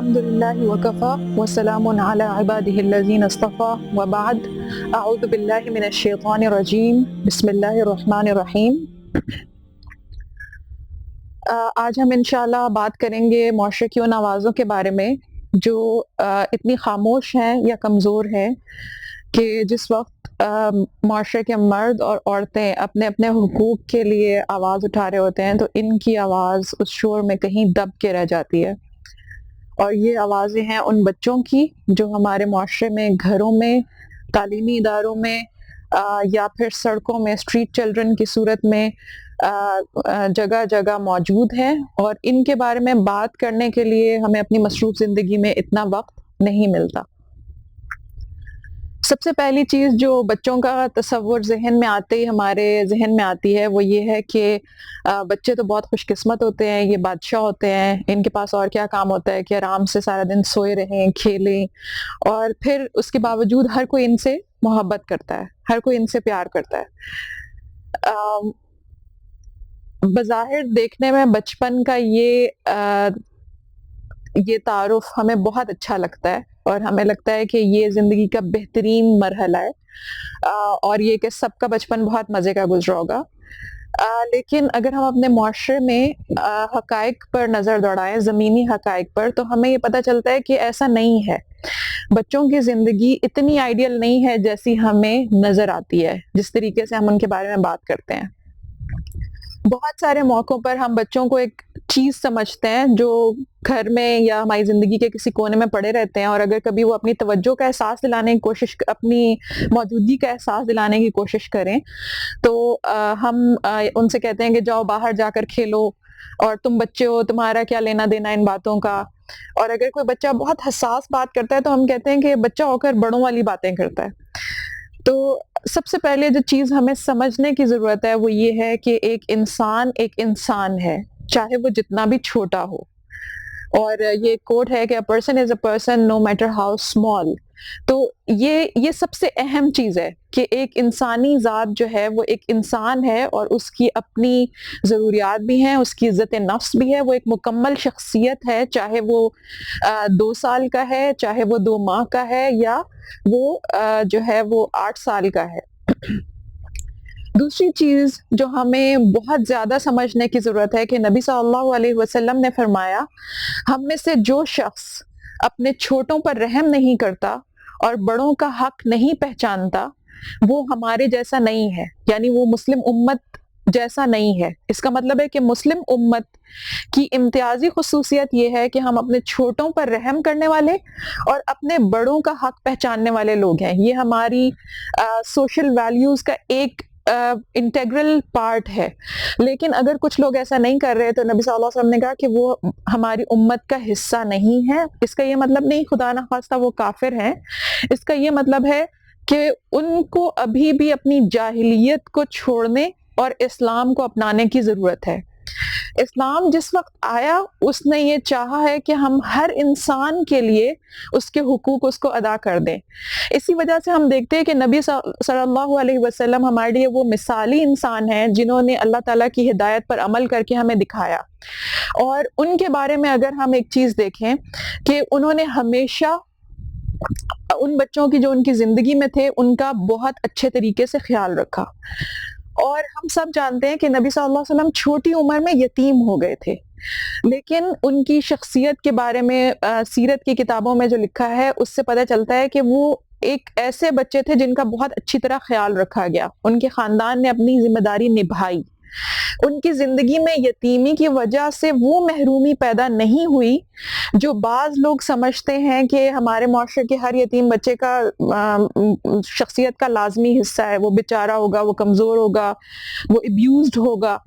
الحمد لله وكفى وسلام على عباده الذين اصطفى وبعد اعوذ بالله من الشیطان الرجیم بسم اللہ الرحمن الرحیم۔ آج ہم انشاءاللہ بات کریں گے معاشرے کی ان آوازوں کے بارے میں جو اتنی خاموش ہیں یا کمزور ہیں کہ جس وقت معاشرے کے مرد اور عورتیں اپنے اپنے حقوق کے لیے آواز اٹھا رہے ہوتے ہیں تو ان کی آواز اس شور میں کہیں دب کے رہ جاتی ہے، اور یہ آوازیں ہیں ان بچوں کی جو ہمارے معاشرے میں، گھروں میں، تعلیمی اداروں میں یا پھر سڑکوں میں، اسٹریٹ چلڈرن کی صورت میں جگہ جگہ موجود ہیں، اور ان کے بارے میں بات کرنے کے لیے ہمیں اپنی مصروف زندگی میں اتنا وقت نہیں ملتا۔ سب سے پہلی چیز جو بچوں کا تصور ذہن میں آتے ہی ہمارے ذہن میں آتی ہے وہ یہ ہے کہ بچے تو بہت خوش قسمت ہوتے ہیں، یہ بادشاہ ہوتے ہیں، ان کے پاس اور کیا کام ہوتا ہے کہ آرام سے سارا دن سوئے رہیں، کھیلیں، اور پھر اس کے باوجود ہر کوئی ان سے محبت کرتا ہے، ہر کوئی ان سے پیار کرتا ہے۔ بظاہر دیکھنے میں بچپن کا یہ تعارف ہمیں بہت اچھا لگتا ہے، اور ہمیں لگتا ہے کہ یہ زندگی کا بہترین مرحلہ ہے، اور یہ کہ سب کا بچپن بہت مزے کا گزرا ہوگا۔ لیکن اگر ہم اپنے معاشرے میں حقائق پر نظر دوڑائیں، زمینی حقائق پر، تو ہمیں یہ پتہ چلتا ہے کہ ایسا نہیں ہے۔ بچوں کی زندگی اتنی آئیڈیل نہیں ہے جیسی ہمیں نظر آتی ہے، جس طریقے سے ہم ان کے بارے میں بات کرتے ہیں۔ بہت سارے موقعوں پر ہم بچوں کو ایک چیز سمجھتے ہیں جو گھر میں یا ہماری زندگی کے کسی کونے میں پڑے رہتے ہیں، اور اگر کبھی وہ اپنی توجہ کا احساس دلانے کی کوشش، اپنی موجودگی کا احساس دلانے کی کوشش کریں تو ہم ان سے کہتے ہیں کہ جاؤ باہر جا کر کھیلو، اور تم بچے ہو، تمہارا کیا لینا دینا ان باتوں کا۔ اور اگر کوئی بچہ بہت حساس بات کرتا ہے تو ہم کہتے ہیں کہ بچہ ہو کر بڑوں والی باتیں کرتا ہے۔ تو سب سے پہلے جو چیز ہمیں سمجھنے کی ضرورت ہے وہ یہ ہے کہ ایک انسان ہے، چاہے وہ جتنا بھی چھوٹا ہو، اور یہ کوٹ ہے کہ a person is a person no matter how small۔ تو یہ سب سے اہم چیز ہے کہ ایک انسانی ذات جو ہے وہ ایک انسان ہے، اور اس کی اپنی ضروریات بھی ہیں، اس کی عزت نفس بھی ہے، وہ ایک مکمل شخصیت ہے، چاہے وہ 2 سال کا ہے، چاہے وہ 2 ماہ کا ہے، یا وہ جو ہے وہ 8 سال کا ہے۔ دوسری چیز جو ہمیں بہت زیادہ سمجھنے کی ضرورت ہے کہ نبی صلی اللہ علیہ وسلم نے فرمایا، ہم میں سے جو شخص اپنے چھوٹوں پر رحم نہیں کرتا اور بڑوں کا حق نہیں پہچانتا وہ ہمارے جیسا نہیں ہے، یعنی وہ مسلم امت جیسا نہیں ہے۔ اس کا مطلب ہے کہ مسلم امت کی امتیازی خصوصیت یہ ہے کہ ہم اپنے چھوٹوں پر رحم کرنے والے اور اپنے بڑوں کا حق پہچاننے والے لوگ ہیں۔ یہ ہماری سوشل ویلیوز کا ایک انٹیگرل پارٹ ہے۔ لیکن اگر کچھ لوگ ایسا نہیں کر رہے تو نبی صلی اللہ علیہ وسلم نے کہا کہ وہ ہماری امت کا حصہ نہیں ہے۔ اس کا یہ مطلب نہیں خدا نخواستہ وہ کافر ہیں، اس کا یہ مطلب ہے کہ ان کو ابھی بھی اپنی جاہلیت کو چھوڑنے اور اسلام کو اپنانے کی ضرورت ہے۔ اسلام جس وقت آیا اس نے یہ چاہا ہے کہ ہم ہر انسان کے لیے اس کے حقوق اس کو ادا کر دیں۔ اسی وجہ سے ہم دیکھتے ہیں کہ نبی صلی اللہ علیہ وسلم ہمارے لیے وہ مثالی انسان ہیں جنہوں نے اللہ تعالیٰ کی ہدایت پر عمل کر کے ہمیں دکھایا۔ اور ان کے بارے میں اگر ہم ایک چیز دیکھیں کہ انہوں نے ہمیشہ ان بچوں کی جو ان کی زندگی میں تھے ان کا بہت اچھے طریقے سے خیال رکھا۔ اور ہم سب جانتے ہیں کہ نبی صلی اللہ علیہ وسلم چھوٹی عمر میں یتیم ہو گئے تھے، لیکن ان کی شخصیت کے بارے میں سیرت کی کتابوں میں جو لکھا ہے اس سے پتہ چلتا ہے کہ وہ ایک ایسے بچے تھے جن کا بہت اچھی طرح خیال رکھا گیا، ان کے خاندان نے اپنی ذمہ داری نبھائی۔ ان کی زندگی میں یتیمی کی وجہ سے وہ محرومی پیدا نہیں ہوئی جو بعض لوگ سمجھتے ہیں کہ ہمارے معاشرے کے ہر یتیم بچے کا شخصیت کا لازمی حصہ ہے، وہ بیچارہ ہوگا، وہ کمزور ہوگا، وہ ابیوزڈ ہوگا۔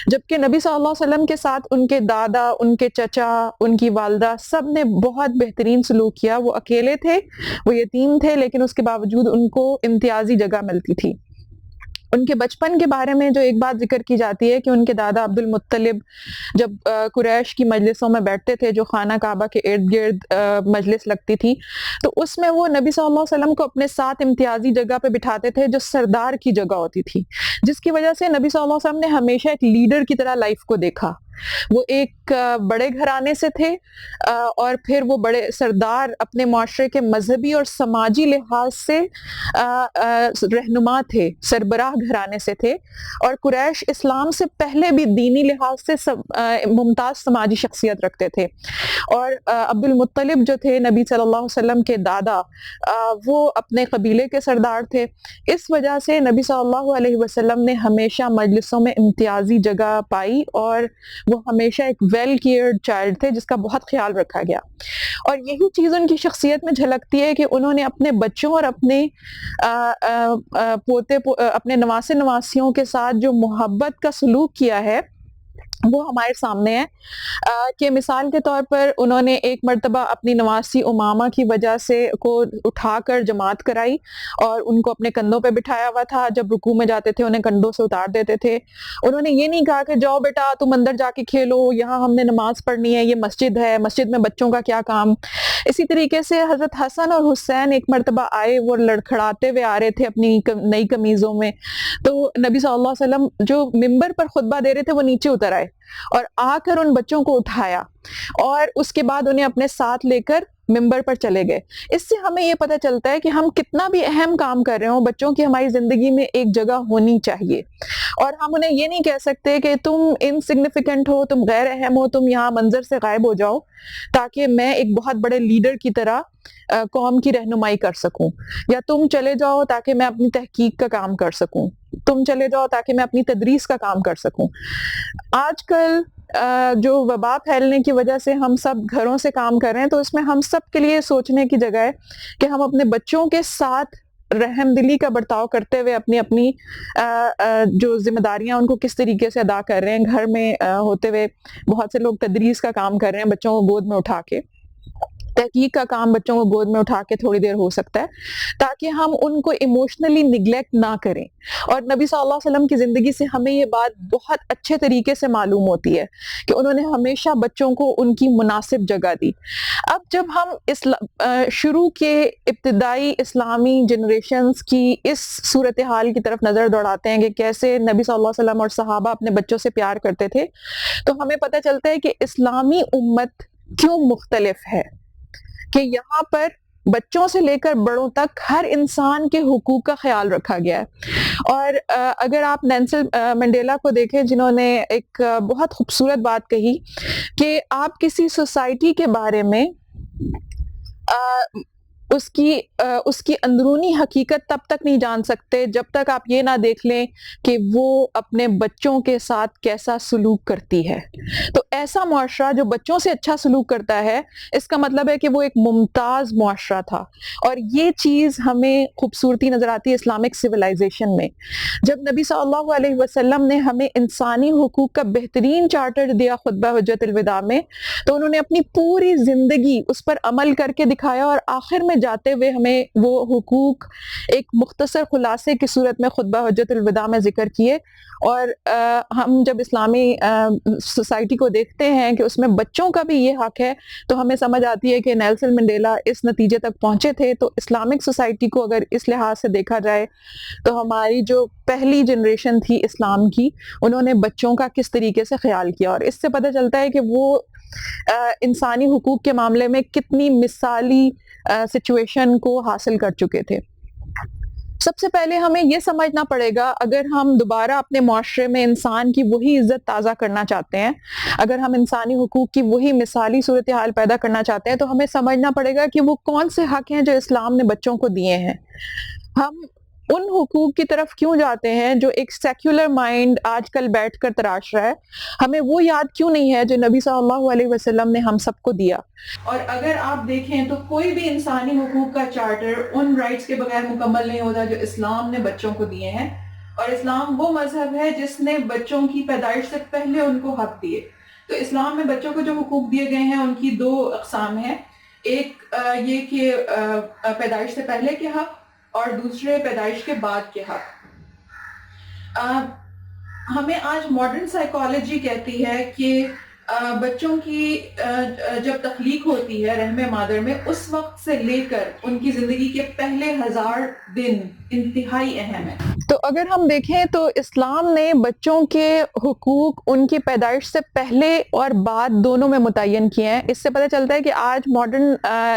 جبکہ نبی صلی اللہ علیہ وسلم کے ساتھ ان کے دادا، ان کے چچا، ان کی والدہ سب نے بہت بہترین سلوک کیا۔ وہ اکیلے تھے، وہ یتیم تھے، لیکن اس کے باوجود ان کو امتیازی جگہ ملتی تھی۔ ان کے بچپن کے بارے میں جو ایک بات ذکر کی جاتی ہے کہ ان کے دادا عبد المطلب جب قریش کی مجلسوں میں بیٹھتے تھے جو خانہ کعبہ کے ارد گرد مجلس لگتی تھی، تو اس میں وہ نبی صلی اللہ علیہ وسلم کو اپنے ساتھ امتیازی جگہ پہ بٹھاتے تھے جو سردار کی جگہ ہوتی تھی، جس کی وجہ سے نبی صلی اللہ علیہ وسلم نے ہمیشہ ایک لیڈر کی طرح لائف کو دیکھا وہ ایک بڑے گھرانے سے تھے اور پھر وہ بڑے سردار اپنے معاشرے کے مذہبی اور سماجی لحاظ سے رہنما تھے، سربراہ گھرانے سے تھے، اور قریش اسلام سے پہلے بھی دینی لحاظ سے ممتاز سماجی شخصیت رکھتے تھے۔ اور عبد المطلب جو تھے نبی صلی اللہ علیہ وسلم کے دادا، وہ اپنے قبیلے کے سردار تھے۔ اس وجہ سے نبی صلی اللہ علیہ وسلم نے ہمیشہ مجلسوں میں امتیازی جگہ پائی، اور وہ ہمیشہ ایک ویل کیئرڈ چائلڈ تھے جس کا بہت خیال رکھا گیا۔ اور یہی چیز ان کی شخصیت میں جھلکتی ہے کہ انہوں نے اپنے بچوں اور اپنے اپنے نواسے نواسیوں کے ساتھ جو محبت کا سلوک کیا ہے وہ ہمارے سامنے ہے، کہ مثال کے طور پر انہوں نے ایک مرتبہ اپنی نواسی امامہ کی وجہ سے کو اٹھا کر جماعت کرائی اور ان کو اپنے کندھوں پہ بٹھایا ہوا تھا، جب رکوع میں جاتے تھے انہیں کندھوں سے اتار دیتے تھے۔ انہوں نے یہ نہیں کہا کہ جاؤ بیٹا تم اندر جا کے کھیلو، یہاں ہم نے نماز پڑھنی ہے، یہ مسجد ہے، مسجد میں بچوں کا کیا کام۔ اسی طریقے سے حضرت حسن اور حسین ایک مرتبہ آئے، وہ لڑکھڑاتے ہوئے آ رہے تھے اپنی نئی قمیضوں میں، تو نبی صلی اللہ علیہ وسلم جو ممبر پر خطبہ دے رہے تھے وہ نیچے اتر آئے اور آ کر ان بچوں کو اٹھایا، اور اس کے بعد انہیں اپنے ساتھ لے کر ممبر پر چلے گئے۔ اس سے ہمیں یہ پتہ چلتا ہے کہ ہم کتنا بھی اہم کام کر رہے ہوں، بچوں کی ہماری زندگی میں ایک جگہ ہونی چاہیے، اور ہم انہیں یہ نہیں کہہ سکتے کہ تم انسگنیفیکنٹ ہو، تم غیر اہم ہو، تم یہاں منظر سے غائب ہو جاؤ تاکہ میں ایک بہت بڑے لیڈر کی طرح قوم کی رہنمائی کر سکوں، یا تم چلے جاؤ تاکہ میں اپنی تحقیق کا کام کر سکوں، تم چلے جاؤ تاکہ میں اپنی تدریس کا کام کر سکوں۔ آج کل جو وبا پھیلنے کی وجہ سے ہم سب گھروں سے کام کر رہے ہیں، تو اس میں ہم سب کے لیے سوچنے کی جگہ ہے کہ ہم اپنے بچوں کے ساتھ رحم دلی کا برتاؤ کرتے ہوئے اپنی جو ذمہ داریاں ان کو کس طریقے سے ادا کر رہے ہیں۔ گھر میں ہوتے ہوئے بہت سے لوگ تدریس کا کام کر رہے ہیں بچوں کو گود میں اٹھا کے، تحقیق کا کام بچوں کو گود میں اٹھا کے تھوڑی دیر ہو سکتا ہے، تاکہ ہم ان کو ایموشنلی نگلیکٹ نہ کریں۔ اور نبی صلی اللہ علیہ وسلم کی زندگی سے ہمیں یہ بات بہت اچھے طریقے سے معلوم ہوتی ہے کہ انہوں نے ہمیشہ بچوں کو ان کی مناسب جگہ دی۔ اب جب ہم شروع کے ابتدائی اسلامی جنریشنز کی اس صورتحال کی طرف نظر دوڑاتے ہیں کہ کیسے نبی صلی اللہ علیہ وسلم اور صحابہ اپنے بچوں سے پیار کرتے تھے، تو ہمیں پتہ چلتا ہے کہ اسلامی امت کیوں مختلف ہے، کہ یہاں پر بچوں سے لے کر بڑوں تک ہر انسان کے حقوق کا خیال رکھا گیا ہے۔ اور اگر آپ نیلسن منڈیلا کو دیکھیں، جنہوں نے ایک بہت خوبصورت بات کہی کہ آپ کسی سوسائٹی کے بارے میں اس کی اندرونی حقیقت تب تک نہیں جان سکتے جب تک آپ یہ نہ دیکھ لیں کہ وہ اپنے بچوں کے ساتھ کیسا سلوک کرتی ہے۔ تو ایسا معاشرہ جو بچوں سے اچھا سلوک کرتا ہے، اس کا مطلب ہے کہ وہ ایک ممتاز معاشرہ تھا، اور یہ چیز ہمیں خوبصورتی نظر آتی ہے اسلامک سویلائزیشن میں۔ جب نبی صلی اللہ علیہ وسلم نے ہمیں انسانی حقوق کا بہترین چارٹر دیا خطبہ حجت الوداع میں، تو انہوں نے اپنی پوری زندگی اس پر عمل کر کے دکھایا، اور آخر میں جاتے ہوئے ہمیں وہ حقوق ایک مختصر خلاصے کی صورت میں خطبہ حجت الوداع میں ذکر کیے۔ اور ہم جب اسلامی سوسائٹی کو دیکھتے ہیں کہ اس میں بچوں کا بھی یہ حق ہے، تو ہمیں سمجھ آتی ہے کہ نیلسن منڈیلا اس نتیجے تک پہنچے تھے۔ تو اسلامک سوسائٹی کو اگر اس لحاظ سے دیکھا جائے تو ہماری جو پہلی جنریشن تھی اسلام کی، انہوں نے بچوں کا کس طریقے سے خیال کیا، اور اس سے پتہ چلتا ہے کہ وہ انسانی حقوق کے معاملے میں کتنی مثالی سچویشن کو حاصل کر چکے تھے۔ سب سے پہلے ہمیں یہ سمجھنا پڑے گا، اگر ہم دوبارہ اپنے معاشرے میں انسان کی وہی عزت تازہ کرنا چاہتے ہیں، اگر ہم انسانی حقوق کی وہی مثالی صورتحال پیدا کرنا چاہتے ہیں، تو ہمیں سمجھنا پڑے گا کہ وہ کون سے حق ہیں جو اسلام نے بچوں کو دیے ہیں۔ ہم ان حقوق کی طرف کیوں جاتے ہیں جو ایک سیکولر مائنڈ آج کل بیٹھ کر تراش رہا ہے؟ ہمیں وہ یاد کیوں نہیں ہے جو نبی صلی اللہ علیہ وسلم نے ہم سب کو دیا؟ اور اگر آپ دیکھیں تو کوئی بھی انسانی حقوق کا چارٹر ان رائٹس کے بغیر مکمل نہیں ہوتا جو اسلام نے بچوں کو دیے ہیں، اور اسلام وہ مذہب ہے جس نے بچوں کی پیدائش سے پہلے ان کو حق دیے۔ تو اسلام میں بچوں کو جو حقوق دیے گئے ہیں ان کی دو اقسام ہیں، ایک یہ کہ پیدائش سے پہلے کے حق، اور دوسرے پیدائش کے بعد کے حق۔ ہمیں آج ماڈرن سائیکالوجی کہتی ہے کہ بچوں کی جب تخلیق ہوتی ہے رحم مادر میں، اس وقت سے لے کر ان کی زندگی کے پہلے 1000 دن انتہائی اہم ہے۔ تو اگر ہم دیکھیں تو اسلام نے بچوں کے حقوق ان کی پیدائش سے پہلے اور بعد دونوں میں متعین کیے ہیں۔ اس سے پتہ چلتا ہے کہ آج ماڈرن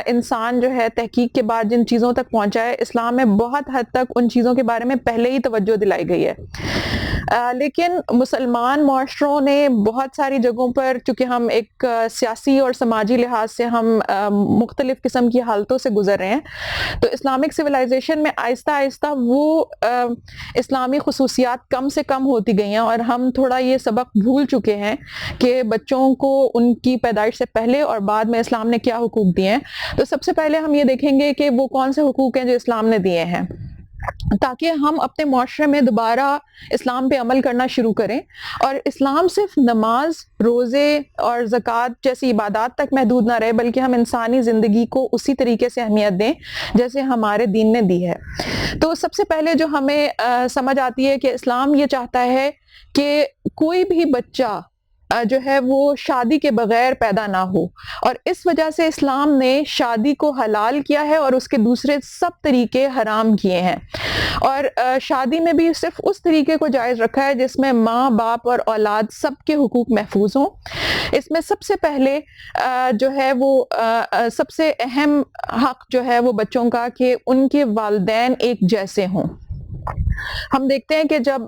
انسان جو ہے تحقیق کے بعد جن چیزوں تک پہنچا ہے، اسلام میں بہت حد تک ان چیزوں کے بارے میں پہلے ہی توجہ دلائی گئی ہے۔ لیکن مسلمان معاشروں نے بہت ساری جگہوں پر، چونکہ ہم ایک سیاسی اور سماجی لحاظ سے ہم مختلف قسم کی حالتوں سے گزر رہے ہیں، تو اسلامک سویلائزیشن میں آہستہ آہستہ وہ اسلامی خصوصیات کم سے کم ہوتی گئی ہیں، اور ہم تھوڑا یہ سبق بھول چکے ہیں کہ بچوں کو ان کی پیدائش سے پہلے اور بعد میں اسلام نے کیا حقوق دیے ہیں۔ تو سب سے پہلے ہم یہ دیکھیں گے کہ وہ کون سے حقوق ہیں جو اسلام نے دیے ہیں، تاکہ ہم اپنے معاشرے میں دوبارہ اسلام پہ عمل کرنا شروع کریں، اور اسلام صرف نماز، روزے اور زکوٰۃ جیسی عبادات تک محدود نہ رہے، بلکہ ہم انسانی زندگی کو اسی طریقے سے اہمیت دیں جیسے ہمارے دین نے دی ہے۔ تو سب سے پہلے جو ہمیں سمجھ آتی ہے کہ اسلام یہ چاہتا ہے کہ کوئی بھی بچہ جو ہے وہ شادی کے بغیر پیدا نہ ہو، اور اس وجہ سے اسلام نے شادی کو حلال کیا ہے اور اس کے دوسرے سب طریقے حرام کیے ہیں، اور شادی میں بھی صرف اس طریقے کو جائز رکھا ہے جس میں ماں باپ اور اولاد سب کے حقوق محفوظ ہوں۔ اس میں سب سے پہلے جو ہے وہ سب سے اہم حق جو ہے وہ بچوں کا کہ ان کے والدین ایک جیسے ہوں۔ ہم دیکھتے ہیں کہ جب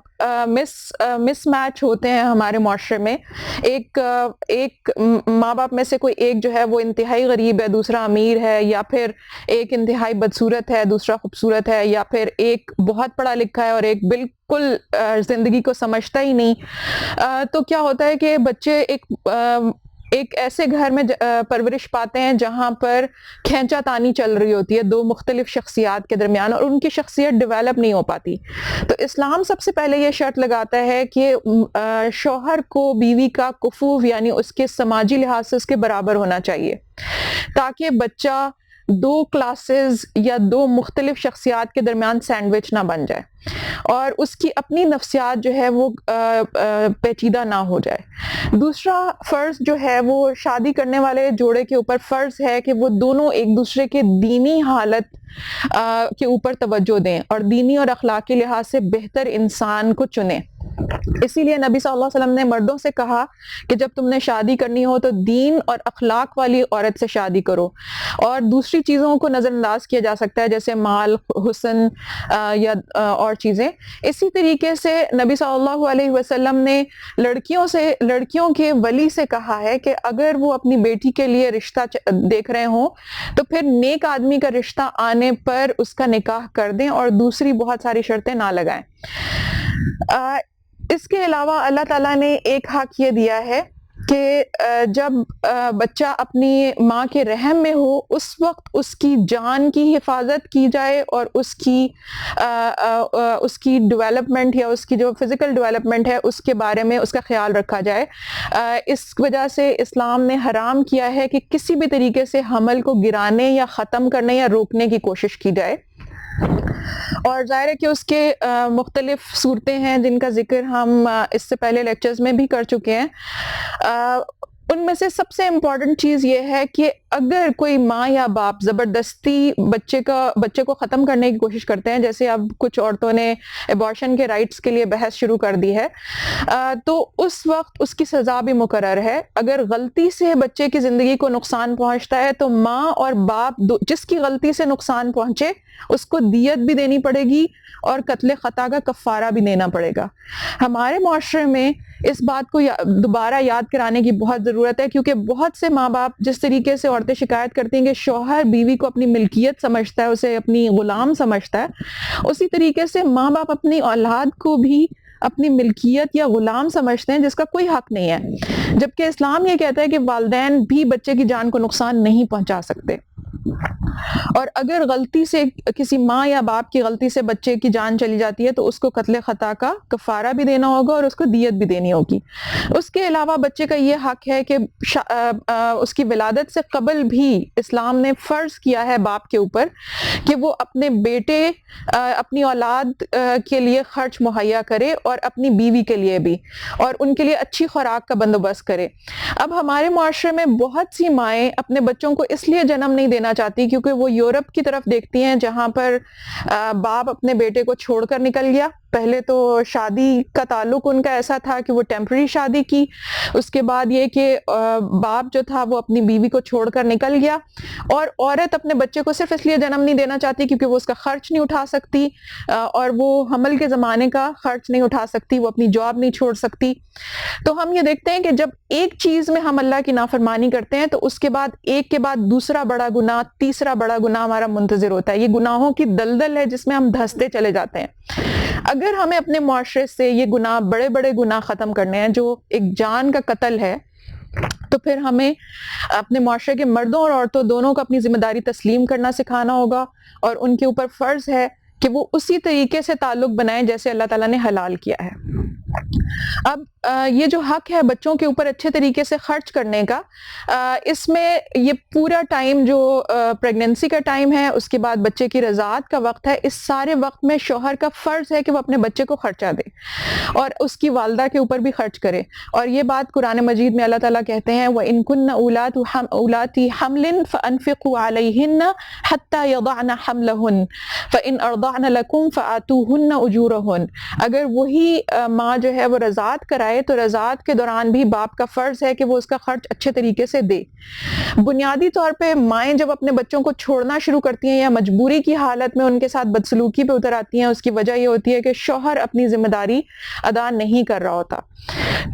مس میچ ہوتے ہیں ہمارے معاشرے میں، ایک ماں باپ میں سے کوئی ایک جو ہے وہ انتہائی غریب ہے، دوسرا امیر ہے، یا پھر ایک انتہائی بدصورت ہے، دوسرا خوبصورت ہے، یا پھر ایک بہت پڑھا لکھا ہے اور ایک بالکل زندگی کو سمجھتا ہی نہیں، تو کیا ہوتا ہے کہ بچے ایک ایسے گھر میں پرورش پاتے ہیں جہاں پر کھینچا تانی چل رہی ہوتی ہے دو مختلف شخصیات کے درمیان، اور ان کی شخصیت ڈیولپ نہیں ہو پاتی۔ تو اسلام سب سے پہلے یہ شرط لگاتا ہے کہ شوہر کو بیوی کا کفو یعنی اس کے سماجی لحاظ سے اس کے برابر ہونا چاہیے، تاکہ بچہ دو کلاسز یا دو مختلف شخصیات کے درمیان سینڈوچ نہ بن جائے، اور اس کی اپنی نفسیات جو ہے وہ پیچیدہ نہ ہو جائے۔ دوسرا فرض جو ہے وہ شادی کرنے والے جوڑے کے اوپر فرض ہے کہ وہ دونوں ایک دوسرے کے دینی حالت کے اوپر توجہ دیں اور دینی اور اخلاقی لحاظ سے بہتر انسان کو چنیں۔ اسی لیے نبی صلی اللہ علیہ وسلم نے مردوں سے کہا کہ جب تم نے شادی کرنی ہو تو دین اور اخلاق والی عورت سے شادی کرو، اور دوسری چیزوں کو نظر انداز کیا جا سکتا ہے جیسے مال، حسن یا اور چیزیں۔ اسی طریقے سے نبی صلی اللہ علیہ وسلم نے لڑکیوں کے ولی سے کہا ہے کہ اگر وہ اپنی بیٹی کے لیے رشتہ دیکھ رہے ہوں تو پھر نیک آدمی کا رشتہ آنے پر اس کا نکاح کر دیں اور دوسری بہت ساری شرطیں نہ لگائیں۔ اس کے علاوہ اللہ تعالیٰ نے ایک حق یہ دیا ہے کہ جب بچہ اپنی ماں کے رحم میں ہو اس وقت اس کی جان کی حفاظت کی جائے، اور اس کی ڈیولپمنٹ یا اس کی جو فزیکل ڈیولپمنٹ ہے اس کے بارے میں اس کا خیال رکھا جائے۔ اس وجہ سے اسلام نے حرام کیا ہے کہ کسی بھی طریقے سے حمل کو گرانے یا ختم کرنے یا روکنے کی کوشش کی جائے، اور ظاہر ہے کہ اس کے مختلف صورتیں ہیں جن کا ذکر ہم اس سے پہلے لیکچرز میں بھی کر چکے ہیں۔ ان میں سے سب سے امپورٹنٹ چیز یہ ہے کہ اگر کوئی ماں یا باپ زبردستی بچے کو ختم کرنے کی کوشش کرتے ہیں، جیسے اب کچھ عورتوں نے ایبارشن کے رائٹس کے لیے بحث شروع کر دی ہے، تو اس وقت اس کی سزا بھی مقرر ہے۔ اگر غلطی سے بچے کی زندگی کو نقصان پہنچتا ہے تو ماں اور باپ جس کی غلطی سے نقصان پہنچے اس کو دیت بھی دینی پڑے گی اور قتل خطا کا کفارہ بھی دینا پڑے گا۔ ہمارے معاشرے میں اس بات کو دوبارہ یاد کرانے کی بہت ضرورت ہے، کیونکہ بہت سے ماں باپ جس طریقے سے عورتیں شکایت کرتی ہیں کہ شوہر بیوی کو اپنی ملکیت سمجھتا ہے، اسے اپنی غلام سمجھتا ہے، اسی طریقے سے ماں باپ اپنی اولاد کو بھی اپنی ملکیت یا غلام سمجھتے ہیں جس کا کوئی حق نہیں ہے، جبکہ اسلام یہ کہتا ہے کہ والدین بھی بچے کی جان کو نقصان نہیں پہنچا سکتے۔ اور اگر غلطی سے کسی ماں یا باپ کی غلطی سے بچے کی جان چلی جاتی ہے تو اس کو قتل خطا کا کفارہ بھی دینا ہوگا اور اس کو دیت بھی دینی ہوگی۔ اس کے علاوہ بچے کا یہ حق ہے کہ اس کی ولادت سے قبل بھی اسلام نے فرض کیا ہے باپ کے اوپر کہ وہ اپنے بیٹے اپنی اولاد کے لیے خرچ مہیا کرے اور اپنی بیوی کے لیے بھی، اور ان کے لیے اچھی خوراک کا بندوبست کرے۔ اب ہمارے معاشرے میں بہت سی مائیں اپنے بچوں کو اس لیے جنم نہیں دینا چاہتی کیونکہ وہ یورپ کی طرف دیکھتی ہیں جہاں پر باپ اپنے بیٹے کو چھوڑ کر نکل گیا۔ پہلے تو شادی کا تعلق ان کا ایسا تھا کہ وہ ٹیمپرری شادی کی، اس کے بعد یہ کہ باپ جو تھا وہ اپنی بیوی کو چھوڑ کر نکل گیا، اور عورت اپنے بچے کو صرف اس لیے جنم نہیں دینا چاہتی کیونکہ وہ اس کا خرچ نہیں اٹھا سکتی، اور وہ حمل کے زمانے کا خرچ نہیں اٹھا سکتی، وہ اپنی جاب نہیں چھوڑ سکتی۔ تو ہم یہ دیکھتے ہیں کہ جب ایک چیز میں ہم اللہ کی نافرمانی کرتے ہیں تو اس کے بعد ایک کے بعد دوسرا بڑا گناہ، تیسرا بڑا گناہ ہمارا منتظر ہوتا ہے۔ یہ گناہوں کی دلدل ہے جس میں ہم دھستے چلے جاتے ہیں۔ اگر ہمیں اپنے معاشرے سے یہ گناہ، بڑے بڑے گناہ ختم کرنے ہیں جو ایک جان کا قتل ہے، تو پھر ہمیں اپنے معاشرے کے مردوں اور عورتوں دونوں کو اپنی ذمہ داری تسلیم کرنا سکھانا ہوگا، اور ان کے اوپر فرض ہے کہ وہ اسی طریقے سے تعلق بنائیں جیسے اللہ تعالیٰ نے حلال کیا ہے۔ اب یہ جو حق ہے بچوں کے اوپر اچھے طریقے سے خرچ کرنے کا، اس میں یہ پورا ٹائم جو پریگننسی کا ٹائم ہے، اس کے بعد بچے کی رضاعت کا وقت ہے، اس سارے وقت میں شوہر کا فرض ہے کہ وہ اپنے بچے کو خرچہ دے اور اس کی والدہ کے اوپر بھی خرچ کرے۔ اور یہ بات قرآن مجید میں اللہ تعالیٰ کہتے ہیں وَإِن كُنَّ أُولَاتِ حَمْلٍ فَأَنفِقُوا عَلَيْهِنَّ حَتَّى يَضَعْنَ حَمْلَهُنَّ فَإِنْ أَرْضَعْنَ لَكُمْ فَآتُوهُنَّ أُجُورَهُنَّ۔ اگر وہی ماں جو ہے وہ رضاعت کرائے تو رضاعت کے دوران بھی باپ کا فرض ہے کہ وہ اس کا خرچ اچھے طریقے سے دے۔ بنیادی طور پہ مائیں جب اپنے بچوں کو چھوڑنا شروع کرتی ہیں یا مجبوری کی حالت میں ان کے ساتھ بدسلوکی پہ اتر آتی ہیں، اس کی وجہ یہ ہوتی ہے کہ شوہر اپنی ذمہ داری ادا نہیں کر رہا ہوتا۔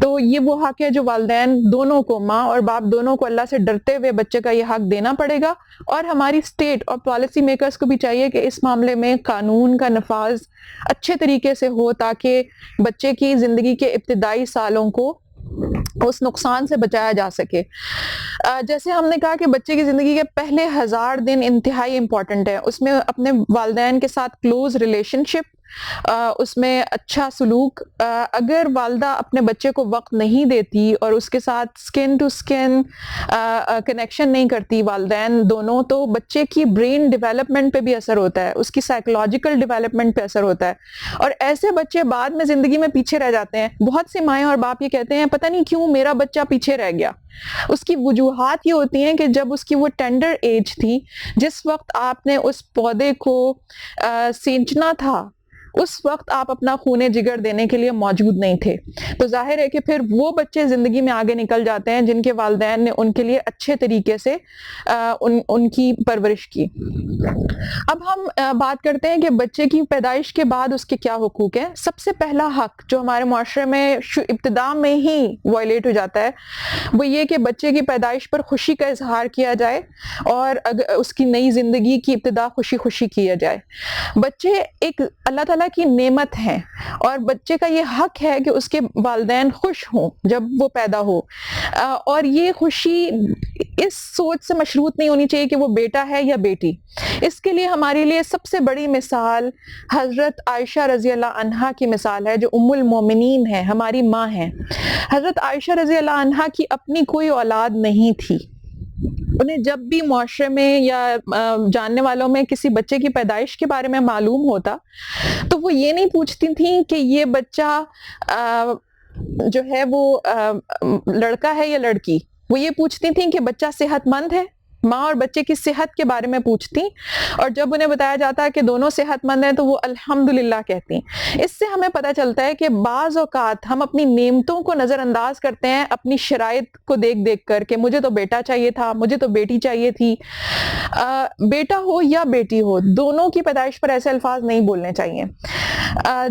تو یہ وہ حق ہے جو والدین دونوں کو، ماں اور باپ دونوں کو، اللہ سے ڈرتے ہوئے بچے کا یہ حق دینا پڑے گا، اور ہماری اسٹیٹ اور پالیسی میکرز کو بھی چاہیے کہ اس معاملے میں قانون کا نفاذ اچھے طریقے سے ہو تاکہ بچے کی زندگی کے ابتدائی سالوں کو اس نقصان سے بچایا جا سکے۔ جیسے ہم نے کہا کہ بچے کی زندگی کے پہلے 1000 دن انتہائی امپورٹنٹ ہے، اس میں اپنے والدین کے ساتھ کلوز ریلیشن شپ، اس میں اچھا سلوک۔ اگر والدہ اپنے بچے کو وقت نہیں دیتی اور اس کے ساتھ سکن ٹو سکن کنیکشن نہیں کرتی والدین دونوں، تو بچے کی برین ڈیولپمنٹ پہ بھی اثر ہوتا ہے، اس کی سائیکولوجیکل ڈیولپمنٹ پہ اثر ہوتا ہے، اور ایسے بچے بعد میں زندگی میں پیچھے رہ جاتے ہیں۔ بہت سی مائیں اور باپ یہ کہتے ہیں پتہ نہیں کیوں میرا بچہ پیچھے رہ گیا۔ اس کی وجوہات یہ ہوتی ہیں کہ جب اس کی وہ ٹینڈر ایج تھی، جس وقت آپ نے اس پودے کو سینچنا تھا، اس وقت آپ اپنا خون جگر دینے کے لیے موجود نہیں تھے۔ تو ظاہر ہے کہ پھر وہ بچے زندگی میں آگے نکل جاتے ہیں جن کے والدین نے ان کے لیے اچھے طریقے سے ان کی پرورش کی۔ اب ہم بات کرتے ہیں کہ بچے کی پیدائش کے بعد اس کے کیا حقوق ہیں۔ سب سے پہلا حق جو ہمارے معاشرے میں ابتدا میں ہی وائلیٹ ہو جاتا ہے وہ یہ کہ بچے کی پیدائش پر خوشی کا اظہار کیا جائے اور اس کی نئی زندگی کی ابتدا خوشی خوشی کیا جائے۔ بچے ایک اللہ تعالیٰ کی نعمت ہیں، اور بچے کا یہ حق ہے کہ اس کے والدین خوش ہوں جب وہ پیدا ہو، اور یہ خوشی اس سوچ سے مشروط نہیں ہونی چاہیے کہ وہ بیٹا ہے یا بیٹی۔ اس کے لیے ہمارے لیے سب سے بڑی مثال حضرت عائشہ رضی اللہ عنہا کی مثال ہے، جو ام المومنین ہے، ہماری ماں ہیں۔ حضرت عائشہ رضی اللہ عنہا کی اپنی کوئی اولاد نہیں تھی۔ انہیں جب بھی معاشرے میں یا جاننے والوں میں کسی بچے کی پیدائش کے بارے میں معلوم ہوتا تو وہ یہ نہیں پوچھتی تھیں کہ یہ بچہ جو ہے وہ لڑکا ہے یا لڑکی، وہ یہ پوچھتی تھیں کہ بچہ صحت مند ہے۔ ماں اور بچے کی صحت کے بارے میں پوچھتی، اور جب انہیں بتایا جاتا کہ دونوں صحت مند ہیں تو وہ الحمدللہ کہتی۔ اس سے ہمیں پتہ چلتا ہے کہ بعض اوقات ہم اپنی نعمتوں کو نظر انداز کرتے ہیں اپنی شرائط کو دیکھ کر کہ مجھے تو بیٹا چاہیے تھا، مجھے تو بیٹی چاہیے تھی۔ بیٹا ہو یا بیٹی ہو، دونوں کی پیدائش پر ایسے الفاظ نہیں بولنے چاہیے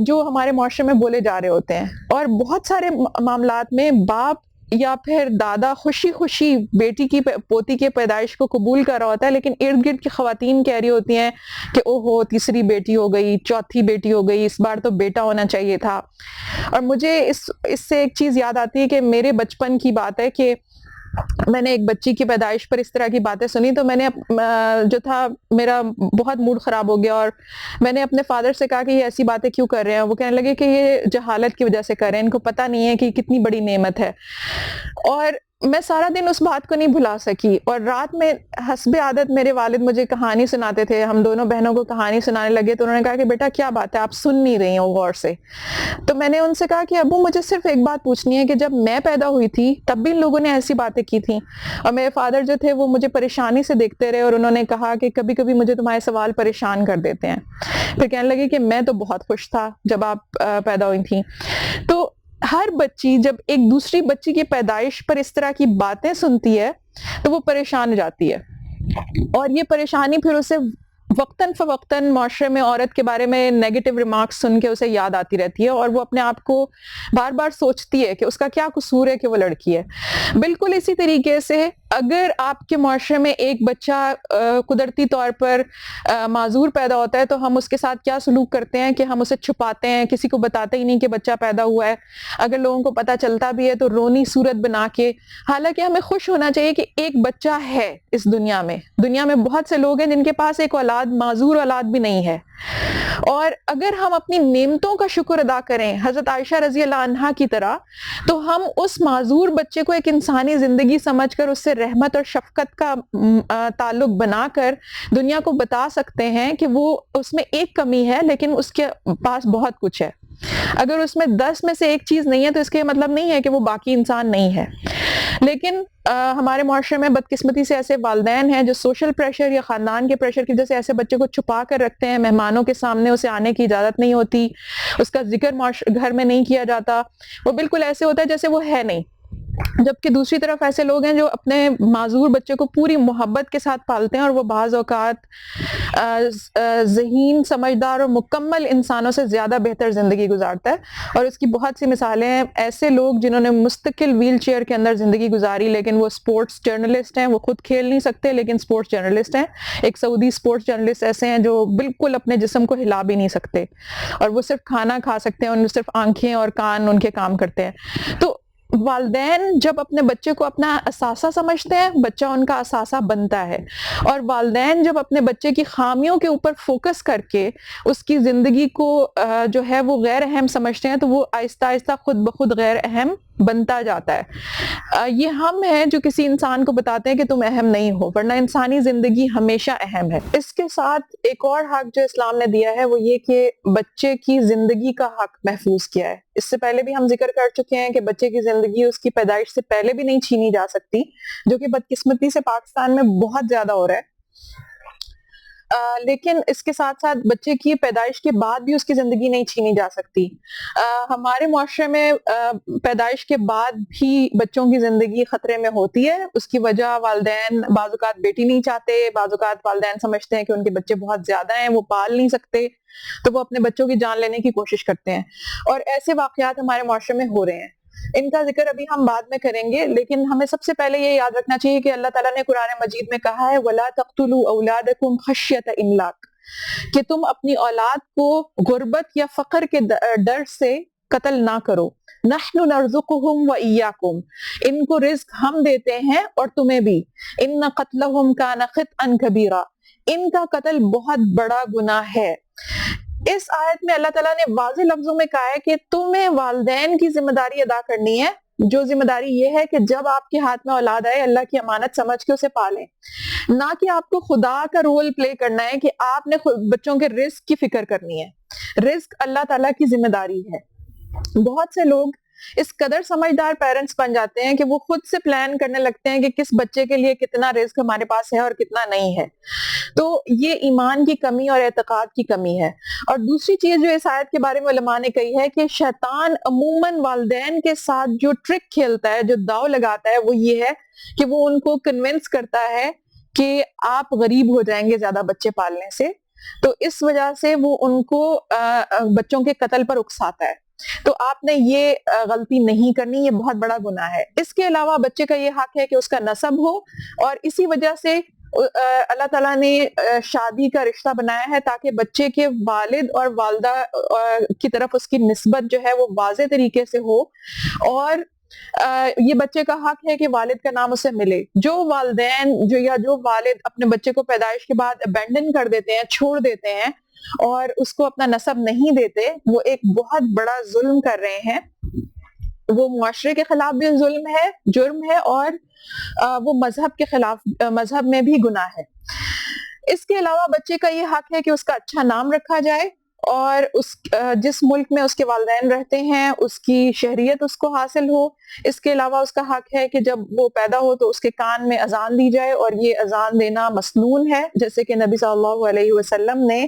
جو ہمارے معاشرے میں بولے جا رہے ہوتے ہیں۔ اور بہت سارے معاملات میں باپ یا پھر دادا خوشی خوشی بیٹی کی پوتی کی پیدائش کو قبول کر رہا ہوتا ہے، لیکن ارد گرد کی خواتین کہہ رہی ہوتی ہیں کہ اوہو تیسری بیٹی ہو گئی، چوتھی بیٹی ہو گئی، اس بار تو بیٹا ہونا چاہیے تھا۔ اور مجھے اس سے ایک چیز یاد آتی ہے کہ میرے بچپن کی بات ہے کہ میں نے ایک بچی کی پیدائش پر اس طرح کی باتیں سنی تو میں نے جو تھا میرا بہت موڈ خراب ہو گیا، اور میں نے اپنے فادر سے کہا کہ یہ ایسی باتیں کیوں کر رہے ہیں؟ وہ کہنے لگے کہ یہ جہالت کی وجہ سے کر رہے ہیں، ان کو پتہ نہیں ہے کہ کتنی بڑی نعمت ہے۔ اور میں سارا دن اس بات کو نہیں بھلا سکی، اور رات میں حسب عادت میرے والد مجھے کہانی سناتے تھے، ہم دونوں بہنوں کو کہانی سنانے لگے تو انہوں نے کہا کہ بیٹا کیا بات ہے، آپ سن نہیں رہی ہو غور سے۔ تو میں نے ان سے کہا کہ ابو مجھے صرف ایک بات پوچھنی ہے کہ جب میں پیدا ہوئی تھی تب بھی ان لوگوں نے ایسی باتیں کی تھیں، اور میرے فادر جو تھے وہ مجھے پریشانی سے دیکھتے رہے، اور انہوں نے کہا کہ کبھی کبھی مجھے تمہارے سوال پریشان کر دیتے ہیں۔ پھر کہنے لگے کہ میں تو بہت خوش تھا جب آپ پیدا ہوئی تھیں۔ تو ہر بچی جب ایک دوسری بچی کی پیدائش پر اس طرح کی باتیں سنتی ہے تو وہ پریشان ہو جاتی ہے، اور یہ پریشانی پھر اسے وقتاً فوقتاً معاشرے میں عورت کے بارے میں نیگیٹو ریمارکس سن کے اسے یاد آتی رہتی ہے، اور وہ اپنے آپ کو بار بار سوچتی ہے کہ اس کا کیا قصور ہے کہ وہ لڑکی ہے۔ بالکل اسی طریقے سے اگر آپ کے معاشرے میں ایک بچہ قدرتی طور پر معذور پیدا ہوتا ہے تو ہم اس کے ساتھ کیا سلوک کرتے ہیں کہ ہم اسے چھپاتے ہیں، کسی کو بتاتے ہی نہیں کہ بچہ پیدا ہوا ہے، اگر لوگوں کو پتہ چلتا بھی ہے تو رونی صورت بنا کے۔ حالانکہ ہمیں خوش ہونا چاہیے کہ ایک بچہ ہے اس دنیا میں بہت سے لوگ ہیں جن کے پاس ایک اولاد، معذور اولاد بھی نہیں ہے، اور اگر ہم اپنی نعمتوں کا شکر ادا کریں حضرت عائشہ رضی اللہ عنہا کی طرح، تو ہم اس معذور بچے کو ایک انسانی زندگی سمجھ کر اس سے رحمت اور شفقت کا تعلق بنا کر دنیا کو بتا سکتے ہیں کہ وہ اس میں ایک کمی ہے لیکن اس کے پاس بہت کچھ ہے۔ اگر اس میں 10 میں سے ایک چیز نہیں ہے تو اس کے مطلب نہیں ہے کہ وہ باقی انسان نہیں ہے۔ لیکن ہمارے معاشرے میں بدقسمتی سے ایسے والدین ہیں جو سوشل پریشر یا خاندان کے پریشر کی وجہ سے ایسے بچے کو چھپا کر رکھتے ہیں، مہمانوں کے سامنے اسے آنے کی اجازت نہیں ہوتی، اس کا ذکر گھر میں نہیں کیا جاتا، وہ بالکل ایسے ہوتا ہے جیسے وہ ہے نہیں۔ جبکہ دوسری طرف ایسے لوگ ہیں جو اپنے معذور بچے کو پوری محبت کے ساتھ پالتے ہیں، اور وہ بعض اوقات ذہین، سمجھدار اور مکمل انسانوں سے زیادہ بہتر زندگی گزارتا ہے، اور اس کی بہت سی مثالیں ہیں۔ ایسے لوگ جنہوں نے مستقل ویل چیئر کے اندر زندگی گزاری لیکن وہ سپورٹس جرنلسٹ ہیں، وہ خود کھیل نہیں سکتے لیکن سپورٹس جرنلسٹ ہیں۔ ایک سعودی سپورٹس جرنلسٹ ایسے ہیں جو بالکل اپنے جسم کو ہلا بھی نہیں سکتے، اور وہ صرف کھانا کھا سکتے ہیں، ان صرف آنکھیں اور کان ان کے کام کرتے ہیں۔ تو والدین جب اپنے بچے کو اپنا اثاثہ سمجھتے ہیں، بچہ ان کا اثاثہ بنتا ہے، اور والدین جب اپنے بچے کی خامیوں کے اوپر فوکس کر کے اس کی زندگی کو جو ہے وہ غیر اہم سمجھتے ہیں تو وہ آہستہ آہستہ خود بخود غیر اہم بنتا جاتا ہے۔ یہ ہم ہیں جو کسی انسان کو بتاتے ہیں کہ تم اہم نہیں ہو، ورنہ انسانی زندگی ہمیشہ اہم ہے۔ اس کے ساتھ ایک اور حق جو اسلام نے دیا ہے وہ یہ کہ بچے کی زندگی کا حق محفوظ کیا ہے۔ اس سے پہلے بھی ہم ذکر کر چکے ہیں کہ بچے کی زندگی اس کی پیدائش سے پہلے بھی نہیں چھینی جا سکتی، جو کہ بدقسمتی سے پاکستان میں بہت زیادہ ہو رہا ہے۔ لیکن اس کے ساتھ ساتھ بچے کی پیدائش کے بعد بھی اس کی زندگی نہیں چھینی جا سکتی۔ ہمارے معاشرے میں پیدائش کے بعد بھی بچوں کی زندگی خطرے میں ہوتی ہے۔ اس کی وجہ والدین بعض اوقات بیٹی نہیں چاہتے، بعض اوقات والدین سمجھتے ہیں کہ ان کے بچے بہت زیادہ ہیں، وہ پال نہیں سکتے، تو وہ اپنے بچوں کی جان لینے کی کوشش کرتے ہیں، اور ایسے واقعات ہمارے معاشرے میں ہو رہے ہیں۔ ان کا ذکر ابھی ہم بعد میں کریں گے، لیکن ہمیں سب سے پہلے یہ یاد رکھنا چاہیے کہ اللہ تعالیٰ نے قرآن مجید میں کہا ہے وَلَا تَقْتُلُوا أَوْلَادَكُمْ خَشْيَةَ إِمْلَاقٍ، کہ تم اپنی اولاد کو غربت یا فقر کے ڈر سے قتل نہ کرو۔ نَحْنُ نَرْزُقُهُمْ وَإِيَّاكُمْ، ان کو رزق ہم دیتے ہیں اور تمہیں بھی۔ إِنَّ قَتْلَهُمْ كَانَ خِطْئًا كَبِيرًا، ان کا قتل بہت بڑا گناہ ہے۔ اس آیت میں اللہ تعالیٰ نے واضح لفظوں میں کہا ہے کہ تمہیں والدین کی ذمہ داری ادا کرنی ہے، جو ذمہ داری یہ ہے کہ جب آپ کے ہاتھ میں اولاد آئے اللہ کی امانت سمجھ کے اسے پالیں، نہ کہ آپ کو خدا کا رول پلے کرنا ہے کہ آپ نے بچوں کے رزق کی فکر کرنی ہے۔ رزق اللہ تعالیٰ کی ذمہ داری ہے۔ بہت سے لوگ اس قدر سمجھدار پیرنٹس بن جاتے ہیں کہ وہ خود سے پلان کرنے لگتے ہیں کہ کس بچے کے لیے کتنا رزق ہمارے پاس ہے اور کتنا نہیں ہے، تو یہ ایمان کی کمی اور اعتقاد کی کمی ہے۔ اور دوسری چیز جو اس آیت کے بارے میں علماء نے کہی ہے کہ شیطان عموماً والدین کے ساتھ جو ٹرک کھیلتا ہے، جو داؤ لگاتا ہے، وہ یہ ہے کہ وہ ان کو کنونس کرتا ہے کہ آپ غریب ہو جائیں گے زیادہ بچے پالنے سے، تو اس وجہ سے وہ ان کو بچوں کے قتل پر اکساتا ہے۔ تو آپ نے یہ غلطی نہیں کرنی، یہ بہت بڑا گناہ ہے۔ اس کے علاوہ بچے کا یہ حق ہے کہ اس کا نسب ہو، اور اسی وجہ سے اللہ تعالیٰ نے شادی کا رشتہ بنایا ہے تاکہ بچے کے والد اور والدہ کی طرف اس کی نسبت جو ہے وہ واضح طریقے سے ہو، اور یہ بچے کا حق ہے کہ والد کا نام اسے ملے. جو والدین جو والد اپنے بچے کو پیدائش کے بعد ابینڈن کر دیتے ہیں، چھوڑ دیتے ہیں اور اس کو اپنا نسب نہیں دیتے، وہ ایک بہت بڑا ظلم کر رہے ہیں. وہ معاشرے کے خلاف بھی ظلم ہے، جرم ہے، اور وہ مذہب کے خلاف، مذہب میں بھی گناہ ہے. اس کے علاوہ بچے کا یہ حق ہے کہ اس کا اچھا نام رکھا جائے، اور جس ملک میں اس کے والدین رہتے ہیں اس کی شہریت اس کو حاصل ہو. اس کے علاوہ اس کا حق ہے کہ جب وہ پیدا ہو تو اس کے کان میں اذان دی جائے، اور یہ اذان دینا مسنون ہے، جیسے کہ نبی صلی اللہ علیہ وسلم نے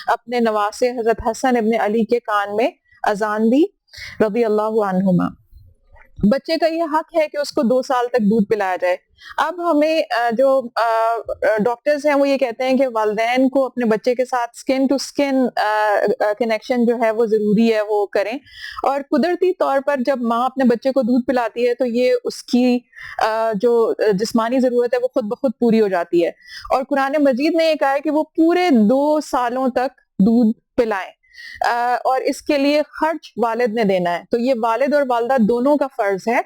اپنے نواسے حضرت حسن ابن علی کے کان میں اذان دی رضی اللہ عنہما. بچے کا یہ حق ہے کہ اس کو 2 سال تک دودھ پلایا جائے. اب ہمیں جو ڈاکٹرز ہیں وہ یہ کہتے ہیں کہ والدین کو اپنے بچے کے ساتھ سکن ٹو سکن کنیکشن جو ہے وہ ضروری ہے وہ کریں، اور قدرتی طور پر جب ماں اپنے بچے کو دودھ پلاتی ہے تو یہ اس کی جو جسمانی ضرورت ہے وہ خود بخود پوری ہو جاتی ہے. اور قرآن مجید نے یہ کہا ہے کہ وہ پورے 2 سالوں تک دودھ پلائیں، اور اس کے لیے خرچ والد نے دینا ہے. تو یہ والد اور والدہ دونوں کا فرض ہے،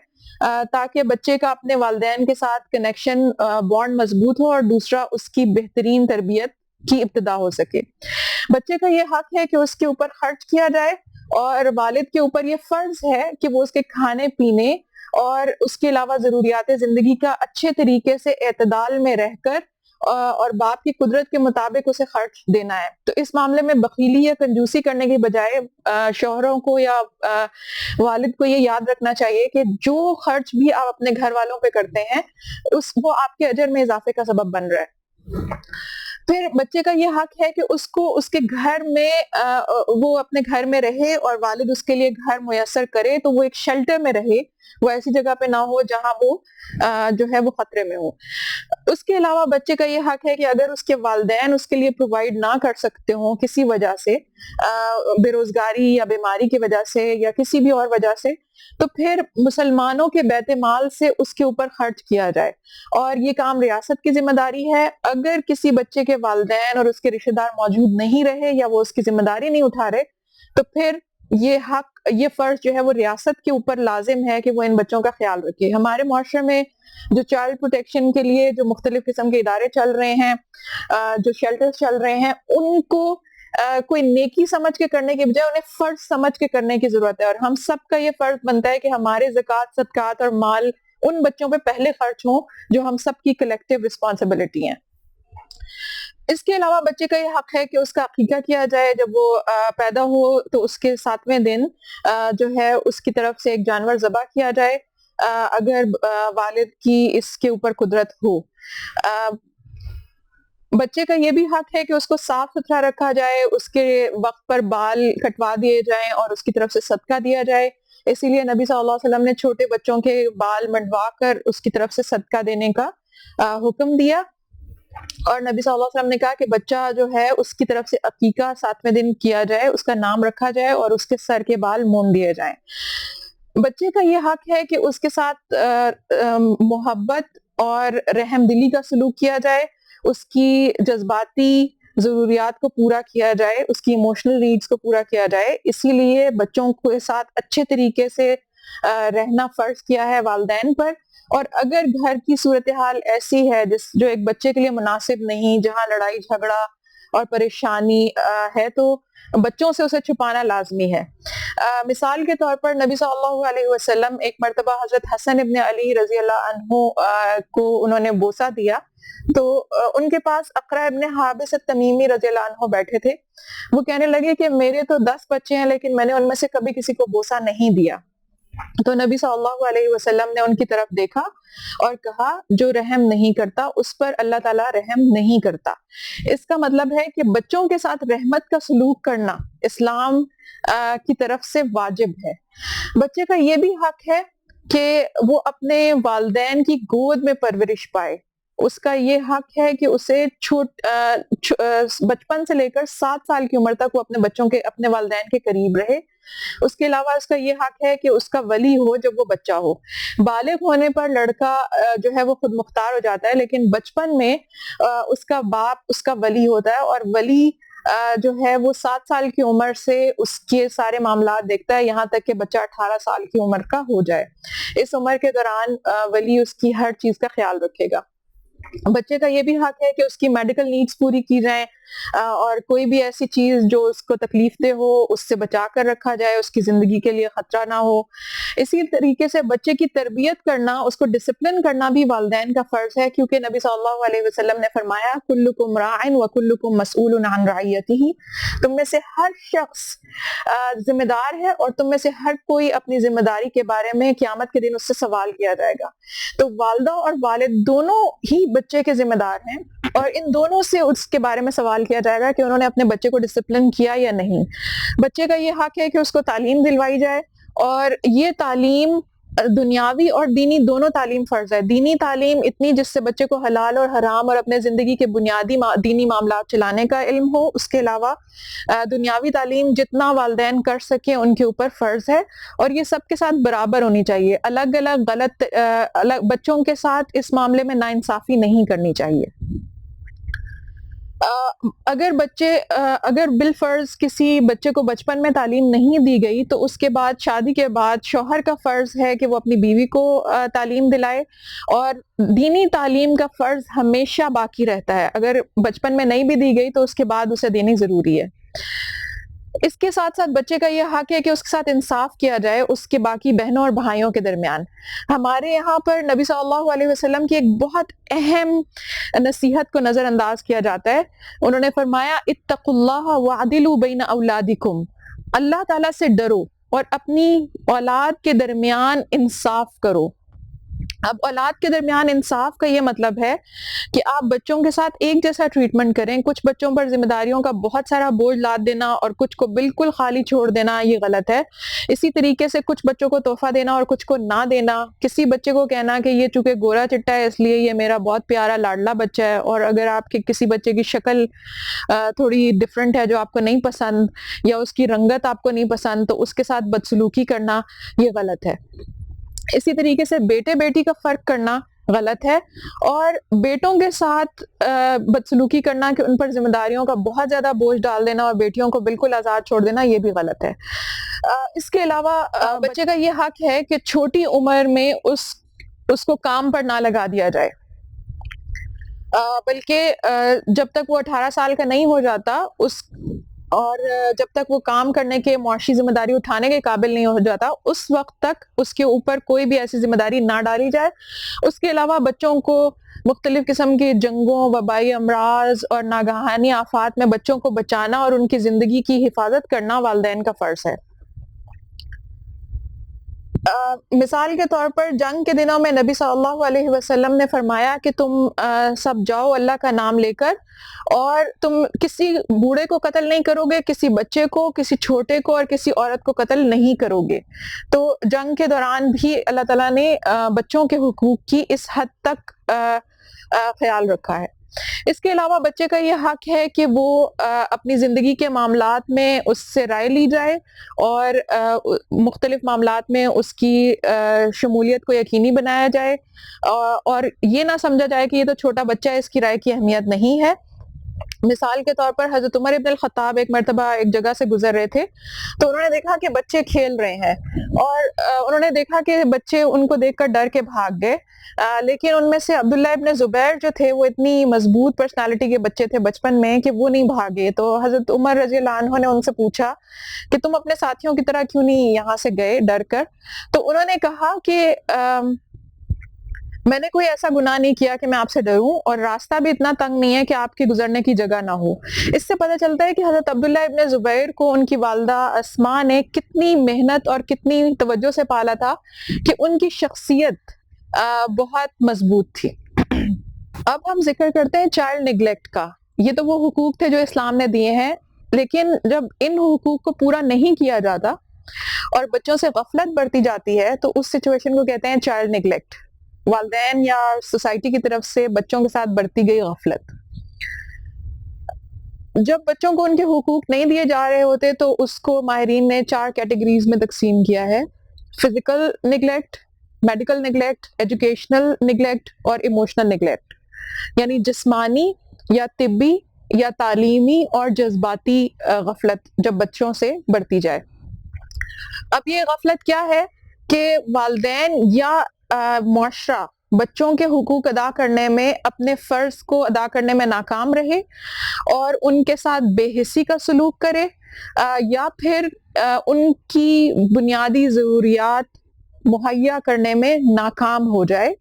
تاکہ بچے کا اپنے والدین کے ساتھ کنیکشن، بانڈ مضبوط ہو، اور دوسرا اس کی بہترین تربیت کی ابتدا ہو سکے. بچے کا یہ حق ہے کہ اس کے اوپر خرچ کیا جائے، اور والد کے اوپر یہ فرض ہے کہ وہ اس کے کھانے پینے اور اس کے علاوہ ضروریات زندگی کا اچھے طریقے سے اعتدال میں رہ کر اور باپ کی قدرت کے مطابق اسے خرچ دینا ہے. تو اس معاملے میں بخیلی یا کنجوسی کرنے کے بجائے شوہروں کو یا والد کو یہ یاد رکھنا چاہیے کہ جو خرچ بھی آپ اپنے گھر والوں پہ کرتے ہیں وہ آپ کے اجر میں اضافے کا سبب بن رہا ہے. پھر بچے کا یہ حق ہے کہ اس کو اس کے گھر میں وہ اپنے گھر میں رہے، اور والد اس کے لیے گھر میسر کرے تو وہ ایک شیلٹر میں رہے، وہ ایسی جگہ پہ نہ ہو جہاں وہ جو ہے وہ خطرے میں ہو. اس کے علاوہ بچے کا یہ حق ہے کہ اگر اس کے والدین اس کے لیے پرووائڈ نہ کر سکتے ہوں کسی وجہ سے، بے روزگاری یا بیماری کی وجہ سے یا کسی بھی اور وجہ سے، تو پھر مسلمانوں کے بیت مال سے اس کے اوپر خرچ کیا جائے. اور یہ کام ریاست کی ذمہ داری ہے. اگر کسی بچے کے والدین اور اس کے رشتہ دار موجود نہیں رہے یا وہ اس کی ذمہ داری نہیں اٹھا رہے، تو پھر یہ فرض جو ہے وہ ریاست کے اوپر لازم ہے کہ وہ ان بچوں کا خیال رکھے. ہمارے معاشرے میں جو چائلڈ پروٹیکشن کے لیے جو مختلف قسم کے ادارے چل رہے ہیں، جو شیلٹرز چل رہے ہیں، ان کو کوئی نیکی سمجھ کے کرنے کے بجائے انہیں فرض سمجھ کے کرنے کی ضرورت ہے. اور ہم سب کا یہ فرض بنتا ہے کہ ہمارے زکوٰۃ، صدقات اور مال ان بچوں پہ پہلے خرچ ہوں جو ہم سب کی کلیکٹیو رسپانسبلٹی ہیں. اس کے علاوہ بچے کا یہ حق ہے کہ اس کا عقیقہ کیا جائے. جب وہ پیدا ہو تو اس کے 7ویں دن جو ہے اس کی طرف سے ایک جانور ذبح کیا جائے، اگر والد کی اس کے اوپر قدرت ہو. بچے کا یہ بھی حق ہے کہ اس کو صاف ستھرا رکھا جائے، اس کے وقت پر بال کٹوا دیے جائیں اور اس کی طرف سے صدقہ دیا جائے. اسی لیے نبی صلی اللہ علیہ وسلم نے چھوٹے بچوں کے بال منڈوا کر اس کی طرف سے صدقہ دینے کا حکم دیا. اور نبی صلی اللہ علیہ وسلم نے کہا کہ بچہ جو ہے اس کی طرف سے عقیقہ 7ویں دن کیا جائے، اس کا نام رکھا جائے اور اس کے سر کے بال مونڈ دیے جائیں. بچے کا یہ حق ہے کہ اس کے ساتھ محبت اور رحم دلی کا سلوک کیا جائے، اس کی جذباتی ضروریات کو پورا کیا جائے، اس کی ایموشنل نیڈز کو پورا کیا جائے. اسی لیے بچوں کے ساتھ اچھے طریقے سے رہنا فرض کیا ہے والدین پر. اور اگر گھر کی صورتحال ایسی ہے جو ایک بچے کے لیے مناسب نہیں، جہاں لڑائی جھگڑا اور پریشانی ہے، تو بچوں سے اسے چھپانا لازمی ہے. مثال کے طور پر نبی صلی اللہ علیہ وسلم ایک مرتبہ حضرت حسن ابن علی رضی اللہ عنہ کو انہوں نے بوسہ دیا، تو ان کے پاس اقرع ابن حابس التمیمی رضی اللہ عنہ بیٹھے تھے. وہ کہنے لگے کہ میرے تو 10 بچے ہیں لیکن میں نے ان میں سے کبھی کسی کو بوسہ نہیں دیا. تو نبی صلی اللہ علیہ وسلم نے ان کی طرف دیکھا اور کہا جو رحم نہیں کرتا اس پر اللہ تعالیٰ رحم نہیں کرتا. اس کا مطلب ہے کہ بچوں کے ساتھ رحمت کا سلوک کرنا اسلام کی طرف سے واجب ہے. بچے کا یہ بھی حق ہے کہ وہ اپنے والدین کی گود میں پرورش پائے. اس کا یہ حق ہے کہ اسے بچپن سے لے کر 7 سال کی عمر تک وہ اپنے والدین کے قریب رہے. اس کے علاوہ اس کا یہ حق ہے کہ اس کا ولی ہو جب وہ بچہ ہو. بالغ ہونے پر لڑکا جو ہے وہ خود مختار ہو جاتا ہے، لیکن بچپن میں اس کا باپ اس کا ولی ہوتا ہے، اور ولی جو ہے وہ 7 سال کی عمر سے اس کے سارے معاملات دیکھتا ہے یہاں تک کہ بچہ 18 سال کی عمر کا ہو جائے. اس عمر کے دوران ولی اس کی ہر چیز کا خیال رکھے گا. بچے کا یہ بھی حق ہے کہ اس کی میڈیکل نیڈز پوری کی جائیں اور کوئی بھی ایسی چیز جو اس کو تکلیف دہ ہو اس سے بچا کر رکھا جائے, اس کی زندگی کے لیے خطرہ نہ ہو. اسی طریقے سے بچے کی تربیت کرنا, اس کو ڈسپلن کرنا بھی والدین کا فرض ہے, کیونکہ نبی صلی اللہ علیہ وسلم نے فرمایا کلکم راع وکلکم مسئول عن رعیتہ, تم میں سے ہر شخص ذمہ دار ہے اور تم میں سے ہر کوئی اپنی ذمہ داری کے بارے میں قیامت کے دن اس سے سوال کیا جائے گا. تو والدہ اور والد دونوں ہی بچے کے ذمہ دار ہیں اور ان دونوں سے اس کے بارے میں سوال کیا جائے گا کہ انہوں نے اپنے بچے کو ڈسپلن کیا یا نہیں. بچے کا یہ حق ہے کہ اس کو تعلیم دلوائی جائے, اور یہ تعلیم دنیاوی اور دینی دونوں تعلیم فرض ہے. دینی تعلیم اتنی جس سے بچے کو حلال اور حرام اور اپنے زندگی کے بنیادی دینی معاملات چلانے کا علم ہو. اس کے علاوہ دنیاوی تعلیم جتنا والدین کر سکیں ان کے اوپر فرض ہے, اور یہ سب کے ساتھ برابر ہونی چاہیے. الگ الگ غلط بچوں کے ساتھ اس معاملے میں ناانصافی نہیں کرنی چاہیے. اگر بالفرض کسی بچے کو بچپن میں تعلیم نہیں دی گئی تو اس کے بعد شادی کے بعد شوہر کا فرض ہے کہ وہ اپنی بیوی کو تعلیم دلائے, اور دینی تعلیم کا فرض ہمیشہ باقی رہتا ہے. اگر بچپن میں نہیں بھی دی گئی تو اس کے بعد اسے دینی ضروری ہے. اس کے ساتھ ساتھ بچے کا یہ حق ہے کہ اس کے ساتھ انصاف کیا جائے اس کے باقی بہنوں اور بھائیوں کے درمیان. ہمارے یہاں پر نبی صلی اللہ علیہ وسلم کی ایک بہت اہم نصیحت کو نظر انداز کیا جاتا ہے. انہوں نے فرمایا اتقوا اللہ وعدلوا بین اولادکم, اللہ تعالیٰ سے ڈرو اور اپنی اولاد کے درمیان انصاف کرو. اب اولاد کے درمیان انصاف کا یہ مطلب ہے کہ آپ بچوں کے ساتھ ایک جیسا ٹریٹمنٹ کریں. کچھ بچوں پر ذمہ داریوں کا بہت سارا بوجھ لاد دینا اور کچھ کو بالکل خالی چھوڑ دینا یہ غلط ہے. اسی طریقے سے کچھ بچوں کو تحفہ دینا اور کچھ کو نہ دینا. کسی بچے کو کہنا کہ یہ چونکہ گورا چٹا ہے اس لیے یہ میرا بہت پیارا لاڈلا بچہ ہے, اور اگر آپ کے کسی بچے کی شکل تھوڑی ڈفرینٹ ہے جو آپ کو نہیں پسند یا اس کی رنگت آپ کو نہیں پسند تو اس کے ساتھ بدسلوکی کرنا یہ غلط ہے. اسی طریقے سے بیٹے بیٹی کا فرق کرنا غلط ہے, اور بیٹوں کے ساتھ بدسلوکی کرنا کہ ان پر ذمہ داریوں کا بہت زیادہ بوجھ ڈال دینا اور بیٹیوں کو بالکل آزاد چھوڑ دینا یہ بھی غلط ہے. اس کے علاوہ بچے کا یہ حق ہے کہ چھوٹی عمر میں اس کو کام پر نہ لگا دیا جائے, بلکہ جب تک وہ 18 سال کا نہیں ہو جاتا اور جب تک وہ کام کرنے کے معاشی ذمہ داری اٹھانے کے قابل نہیں ہو جاتا اس وقت تک اس کے اوپر کوئی بھی ایسی ذمہ داری نہ ڈالی جائے. اس کے علاوہ بچوں کو مختلف قسم کی جنگوں, وبائی امراض اور ناگہانی آفات میں بچوں کو بچانا اور ان کی زندگی کی حفاظت کرنا والدین کا فرض ہے. مثال کے طور پر جنگ کے دنوں میں نبی صلی اللہ علیہ وسلم نے فرمایا کہ تم سب جاؤ اللہ کا نام لے کر, اور تم کسی بوڑھے کو قتل نہیں کرو گے, کسی بچے کو, کسی چھوٹے کو اور کسی عورت کو قتل نہیں کرو گے. تو جنگ کے دوران بھی اللہ تعالیٰ نے بچوں کے حقوق کی اس حد تک خیال رکھا ہے. اس کے علاوہ بچے کا یہ حق ہے کہ وہ اپنی زندگی کے معاملات میں اس سے رائے لی جائے اور مختلف معاملات میں اس کی شمولیت کو یقینی بنایا جائے, اور یہ نہ سمجھا جائے کہ یہ تو چھوٹا بچہ ہے اس کی رائے کی اہمیت نہیں ہے. مثال کے طور پر حضرت عمر ابن الخطاب ایک مرتبہ ایک جگہ سے گزر رہے تھے تو انہوں نے دیکھا کہ بچے کھیل رہے ہیں, اور انہوں نے دیکھا کہ بچے ان کو دیکھ کر ڈر کے بھاگ گئے, لیکن ان میں سے عبداللہ ابن زبیر جو تھے وہ اتنی مضبوط پرسنالٹی کے بچے تھے بچپن میں کہ وہ نہیں بھاگے. تو حضرت عمر رضی اللہ عنہ نے ان سے پوچھا کہ تم اپنے ساتھیوں کی طرح کیوں نہیں یہاں سے گئے ڈر کر؟ تو انہوں نے کہا کہ میں نے کوئی ایسا گناہ نہیں کیا کہ میں آپ سے ڈروں, اور راستہ بھی اتنا تنگ نہیں ہے کہ آپ کے گزرنے کی جگہ نہ ہو. اس سے پتہ چلتا ہے کہ حضرت عبداللہ ابن زبیر کو ان کی والدہ اسماء نے کتنی محنت اور کتنی توجہ سے پالا تھا کہ ان کی شخصیت بہت مضبوط تھی. اب ہم ذکر کرتے ہیں چائلڈ نیگلیکٹ کا. یہ تو وہ حقوق تھے جو اسلام نے دیے ہیں, لیکن جب ان حقوق کو پورا نہیں کیا جاتا اور بچوں سے غفلت برتی جاتی ہے تو اس سچویشن کو کہتے ہیں چائلڈ نیگلیکٹ. والدین یا سوسائٹی کی طرف سے بچوں کے ساتھ برتی گئی غفلت. جب بچوں کو ان کے حقوق نہیں دیے جا رہے ہوتے تو اس کو ماہرین نے 4 کیٹیگریز میں تقسیم کیا ہے: physical neglect, medical neglect, educational neglect اور ایموشنل نیگلیکٹ. یعنی جسمانی یا طبی یا تعلیمی اور جذباتی غفلت جب بچوں سے بڑھتی جائے. اب یہ غفلت کیا ہے کہ والدین یا معاشرہ بچوں کے حقوق ادا کرنے میں، اپنے فرض کو ادا کرنے میں ناکام رہے اور ان کے ساتھ بے حسی کا سلوک کرے، یا پھر ان کی بنیادی ضروریات مہیا کرنے میں ناکام ہو جائے.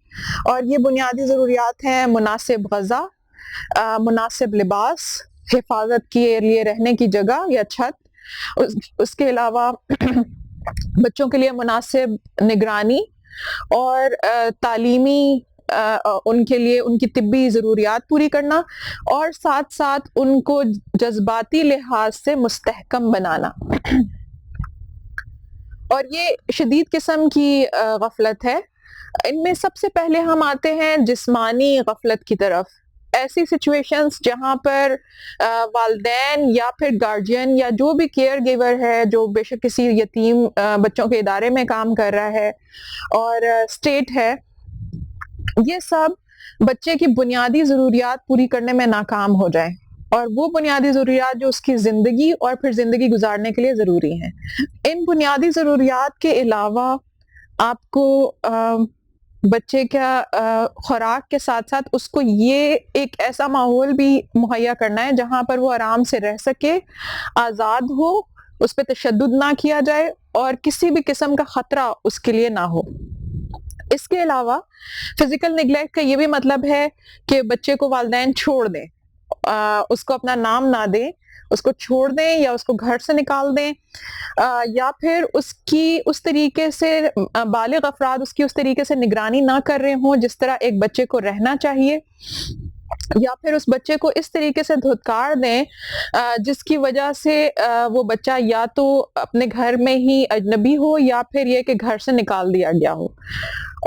اور یہ بنیادی ضروریات ہیں مناسب غذا، مناسب لباس، حفاظت کے لیے رہنے کی جگہ یا چھت، اس کے علاوہ بچوں کے لیے مناسب نگرانی اور تعلیمی ان کے لیے ان کی طبی ضروریات پوری کرنا، اور ساتھ ساتھ ان کو جذباتی لحاظ سے مستحکم بنانا. اور یہ شدید قسم کی غفلت ہے. ان میں سب سے پہلے ہم آتے ہیں جسمانی غفلت کی طرف. ایسی سچویشنز جہاں پر والدین یا پھر گارجین یا جو بھی کیئر گیور ہے، جو بے شک کسی یتیم بچوں کے ادارے میں کام کر رہا ہے اور اسٹیٹ ہے، یہ سب بچے کی بنیادی ضروریات پوری کرنے میں ناکام ہو جائیں، اور وہ بنیادی ضروریات جو اس کی زندگی اور پھر زندگی گزارنے کے لیے ضروری ہیں. ان بنیادی ضروریات کے علاوہ آپ کو بچے کا خوراک کے ساتھ ساتھ اس کو یہ ایک ایسا ماحول بھی مہیا کرنا ہے جہاں پر وہ آرام سے رہ سکے، آزاد ہو، اس پہ تشدد نہ کیا جائے اور کسی بھی قسم کا خطرہ اس کے لیے نہ ہو. اس کے علاوہ فزیکل نیگلیکٹ کا یہ بھی مطلب ہے کہ بچے کو والدین چھوڑ دیں، اس کو اپنا نام نہ دیں، اس کو چھوڑ دیں یا اس کو گھر سے نکال دیں، یا پھر اس کی اس طریقے سے بالغ افراد اس کی اس طریقے سے نگرانی نہ کر رہے ہوں جس طرح ایک بچے کو رہنا چاہیے، یا پھر اس بچے کو اس طریقے سے دھتکار دیں جس کی وجہ سے وہ بچہ یا تو اپنے گھر میں ہی اجنبی ہو یا پھر یہ کہ گھر سے نکال دیا گیا ہو.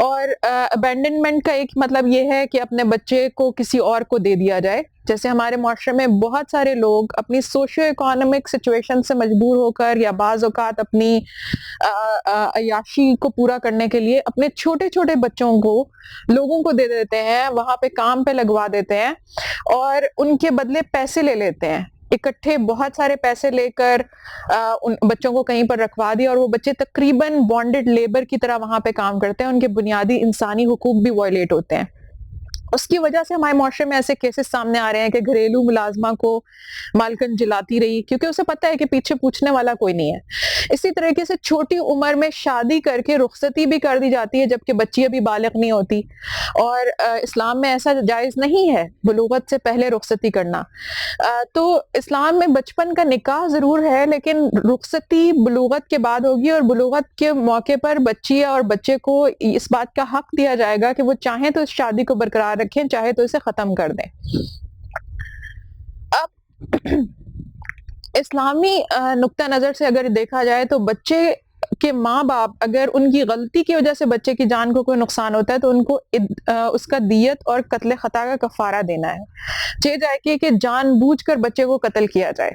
اور ابینڈنمنٹ کا ایک مطلب یہ ہے کہ اپنے بچے کو کسی اور کو دے دیا جائے. جیسے ہمارے معاشرے میں بہت سارے لوگ اپنی سوشو اکانومک سچویشن سے مجبور ہو کر یا بعض اوقات اپنی عیاشی کو پورا کرنے کے لیے اپنے چھوٹے چھوٹے بچوں کو لوگوں کو دے دیتے ہیں، وہاں پہ کام پہ لگوا دیتے ہیں اور ان کے بدلے پیسے لے لیتے ہیں. اکٹھے بہت سارے پیسے لے کر ان بچوں کو کہیں پر رکھوا دیا اور وہ بچے تقریباً بانڈڈ لیبر کی طرح وہاں پہ کام کرتے ہیں، ان کے بنیادی انسانی حقوق بھی وائلیٹ ہوتے ہیں. اس کی وجہ سے ہمارے معاشرے میں ایسے کیسز سامنے آ رہے ہیں کہ گھریلو ملازمہ کو مالکن جلاتی رہی کیونکہ اسے پتہ ہے کہ پیچھے پوچھنے والا کوئی نہیں ہے. اسی طریقے سے چھوٹی عمر میں شادی کر کے رخصتی بھی کر دی جاتی ہے جبکہ بچی ابھی بالغ نہیں ہوتی، اور اسلام میں ایسا جائز نہیں ہے بلوغت سے پہلے رخصتی کرنا. تو اسلام میں بچپن کا نکاح ضرور ہے لیکن رخصتی بلوغت کے بعد ہوگی، اور بلوغت کے موقع پر بچی اور بچے کو اس بات کا حق دیا جائے گا کہ وہ چاہیں تو اس شادی کو برقرار رکھیں، چاہے تو اسے ختم کر دیں. اب اسلامی نقطہ نظر سے اگر دیکھا جائے تو بچے کے ماں باپ اگر ان کی غلطی کی وجہ سے بچے کی جان کو کوئی نقصان ہوتا ہے تو ان کو اس کا دیت اور قتل خطا کا کفارہ دینا ہے. یہ جائے کہ جان بوجھ کر بچے کو قتل کیا جائے.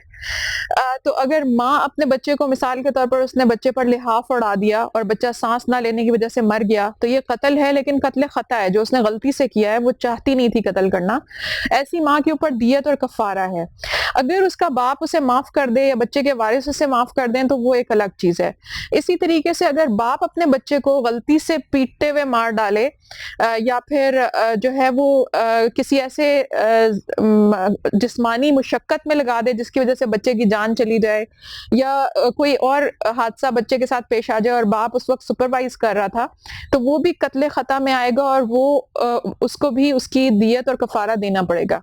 تو اگر ماں اپنے بچے کو مثال کے طور پر اس نے بچے پر لحاف اڑا دیا اور بچہ سانس نہ لینے کی وجہ سے مر گیا تو یہ قتل ہے، لیکن قتل خطا ہے، جو اس نے غلطی سے کیا ہے، وہ چاہتی نہیں تھی قتل کرنا. ایسی ماں کے اوپر دیت اور کفارہ ہے. اگر اس کا باپ اسے معاف کر دے یا بچے کے وارث اسے معاف کر دیں تو وہ ایک الگ چیز ہے. اسی طریقے سے اگر باپ اپنے بچے کو غلطی سے پیٹتے ہوئے مار ڈالے یا پھر جو ہے وہ کسی ایسے جسمانی مشقت میں لگا دے جس کی وجہ سے بچے کی جان چلی جائے، یا کوئی اور حادثہ بچے کے ساتھ پیش آ جائے اور باپ اس وقت سپروائز کر رہا تھا، تو وہ بھی قتل خطا میں آئے گا اور وہ اس کو بھی اس کی دیت اور کفارہ دینا پڑے گا.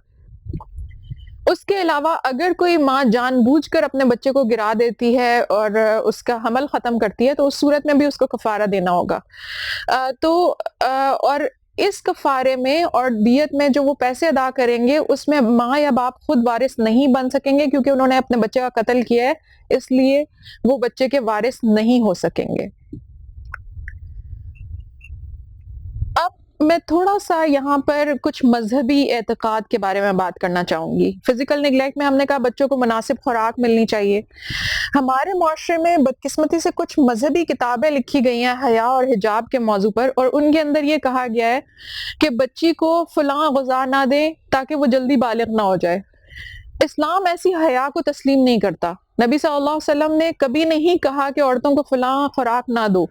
اس کے علاوہ اگر کوئی ماں جان بوجھ کر اپنے بچے کو گرا دیتی ہے اور اس کا حمل ختم کرتی ہے تو اس صورت میں بھی اس کو کفارہ دینا ہوگا. اور اس کفارے میں اور دیت میں جو وہ پیسے ادا کریں گے اس میں ماں یا باپ خود وارث نہیں بن سکیں گے کیونکہ انہوں نے اپنے بچے کا قتل کیا ہے، اس لیے وہ بچے کے وارث نہیں ہو سکیں گے. میں تھوڑا سا یہاں پر کچھ مذہبی اعتقاد کے بارے میں بات کرنا چاہوں گی. فزیکل نیگلیکٹ میں ہم نے کہا بچوں کو مناسب خوراک ملنی چاہیے. ہمارے معاشرے میں بدقسمتی سے کچھ مذہبی کتابیں لکھی گئی ہیں حیا اور حجاب کے موضوع پر، اور ان کے اندر یہ کہا گیا ہے کہ بچی کو فلاں غذا نہ دیں تاکہ وہ جلدی بالغ نہ ہو جائے. اسلام ایسی حیا کو تسلیم نہیں کرتا. نبی صلی اللہ علیہ وسلم نے کبھی نہیں کہا کہ عورتوں کو فلاں خوراک نہ دو.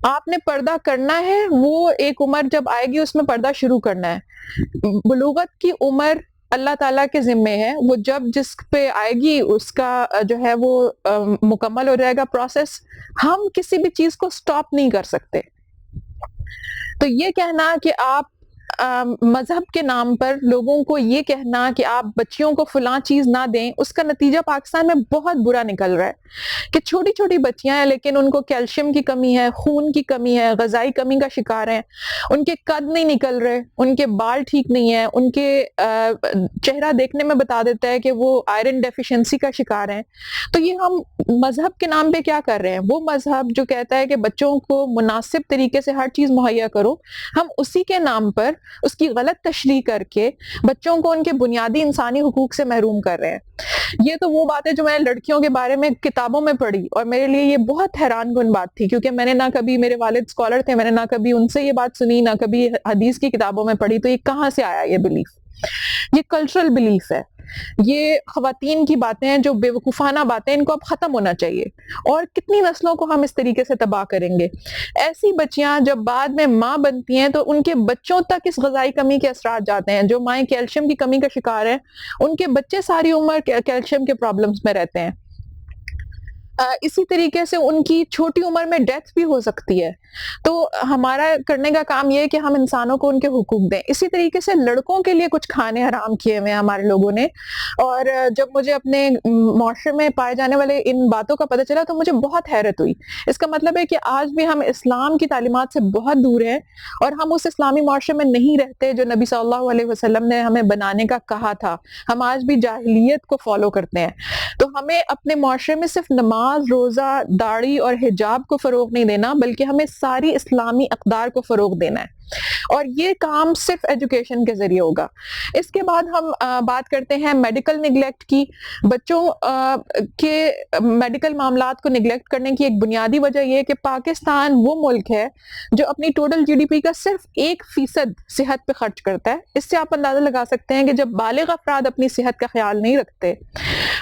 آپ نے پردہ کرنا ہے، وہ ایک عمر جب آئے گی اس میں پردہ شروع کرنا ہے. بلوغت کی عمر اللہ تعالیٰ کے ذمے ہے، وہ جب جس پہ آئے گی اس کا جو ہے وہ مکمل ہو جائے گا پروسیس. ہم کسی بھی چیز کو سٹاپ نہیں کر سکتے. تو یہ کہنا کہ آپ مذہب کے نام پر لوگوں کو یہ کہنا کہ آپ بچیوں کو فلاں چیز نہ دیں، اس کا نتیجہ پاکستان میں بہت برا نکل رہا ہے کہ چھوٹی چھوٹی بچیاں ہیں لیکن ان کو کیلشیم کی کمی ہے، خون کی کمی ہے، غذائی کمی کا شکار ہیں. ان کے قد نہیں نکل رہے، ان کے بال ٹھیک نہیں ہیں، ان کے چہرہ دیکھنے میں بتا دیتا ہے کہ وہ آئرن ڈیفیشنسی کا شکار ہیں. تو یہ ہم مذہب کے نام پہ کیا کر رہے ہیں؟ وہ مذہب جو کہتا ہے کہ بچوں کو مناسب طریقے سے ہر چیز مہیا کرو، ہم اسی کے نام پر اس کی غلط تشریح کر کے بچوں کو ان کے بنیادی انسانی حقوق سے محروم کر رہے ہیں. یہ تو وہ بات ہے جو میں نے لڑکیوں کے بارے میں کتابوں میں پڑھی، اور میرے لیے یہ بہت حیران کن بات تھی، کیونکہ میں نے نہ کبھی، میرے والد اسکالر تھے، میں نے نہ کبھی ان سے یہ بات سنی، نہ کبھی حدیث کی کتابوں میں پڑھی. تو یہ کہاں سے آیا یہ بلیف؟ یہ کلچرل بلیف ہے. یہ خواتین کی باتیں ہیں جو بے وقوفانہ باتیں، ان کو اب ختم ہونا چاہیے. اور کتنی نسلوں کو ہم اس طریقے سے تباہ کریں گے؟ ایسی بچیاں جب بعد میں ماں بنتی ہیں تو ان کے بچوں تک اس غذائی کمی کے اثرات جاتے ہیں. جو مائیں کیلشیم کی کمی کا شکار ہیں، ان کے بچے ساری عمر کیلشیم کے پرابلمز میں رہتے ہیں. اسی طریقے سے ان کی چھوٹی عمر میں ڈیتھ بھی ہو سکتی ہے. تو ہمارا کرنے کا کام یہ ہے کہ ہم انسانوں کو ان کے حقوق دیں. اسی طریقے سے لڑکوں کے لیے کچھ کھانے حرام کیے ہوئے ہیں ہمارے لوگوں نے، اور جب مجھے اپنے معاشرے میں پائے جانے والے ان باتوں کا پتہ چلا تو مجھے بہت حیرت ہوئی. اس کا مطلب ہے کہ آج بھی ہم اسلام کی تعلیمات سے بہت دور ہیں، اور ہم اس اسلامی معاشرے میں نہیں رہتے جو نبی صلی اللہ علیہ وسلم نے ہمیں بنانے کا کہا تھا. ہم آج بھی جاہلیت کو فالو کرتے ہیں. تو ہمیں اپنے معاشرے میں صرف نماز، روزہ، داڑھی اور حجاب کو فروغ نہیں دینا، بلکہ ہمیں ساری اسلامی اقدار کو فروغ دینا ہے. اور یہ کام صرف ایجوکیشن کے ذریعے ہوگا. اس کے بعد ہم بات کرتے ہیں میڈیکل نگلیکٹ کی. بچوں کے میڈیکل معاملات کو نگلیکٹ کرنے کی ایک بنیادی وجہ یہ ہے کہ پاکستان وہ ملک ہے جو اپنی ٹوٹل جی ڈی پی کا صرف 1% صحت پہ خرچ کرتا ہے. اس سے آپ اندازہ لگا سکتے ہیں کہ جب بالغ افراد اپنی صحت کا خیال نہیں رکھتے،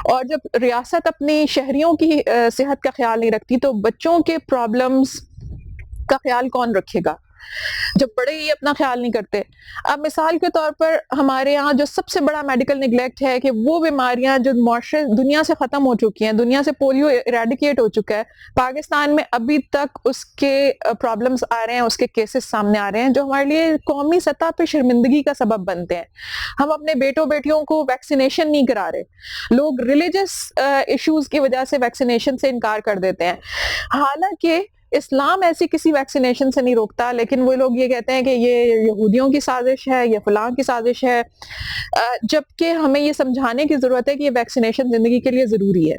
اور جب ریاست اپنی شہریوں کی صحت کا خیال نہیں رکھتی، تو بچوں کے پرابلمز کا خیال کون رکھے گا جب بڑے ہی اپنا خیال نہیں کرتے؟ اب مثال کے طور پر ہمارے یہاں جو سب سے بڑا میڈیکل نگلیکٹ ہے کہ وہ بیماریاں جو معاشرے دنیا سے ختم ہو چکی ہیں، دنیا سے پولیو ایریڈیکیٹ ہو چکا ہے، پاکستان میں ابھی تک اس کے پرابلمز آ رہے ہیں، اس کے کیسز سامنے آ رہے ہیں جو ہمارے لیے قومی سطح پہ شرمندگی کا سبب بنتے ہیں. ہم اپنے بیٹوں بیٹیوں کو ویکسینیشن نہیں کرا رہے. لوگ ریلیجس ایشوز کی وجہ سے ویکسینیشن سے انکار کر دیتے ہیں، حالانکہ اسلام ایسی کسی ویکسینیشن سے نہیں روکتا، لیکن وہ لوگ یہ کہتے ہیں کہ یہ یہودیوں کی سازش ہے، یہ فلاں کی سازش ہے، جبکہ ہمیں یہ سمجھانے کی ضرورت ہے کہ یہ ویکسینیشن زندگی کے لیے ضروری ہے.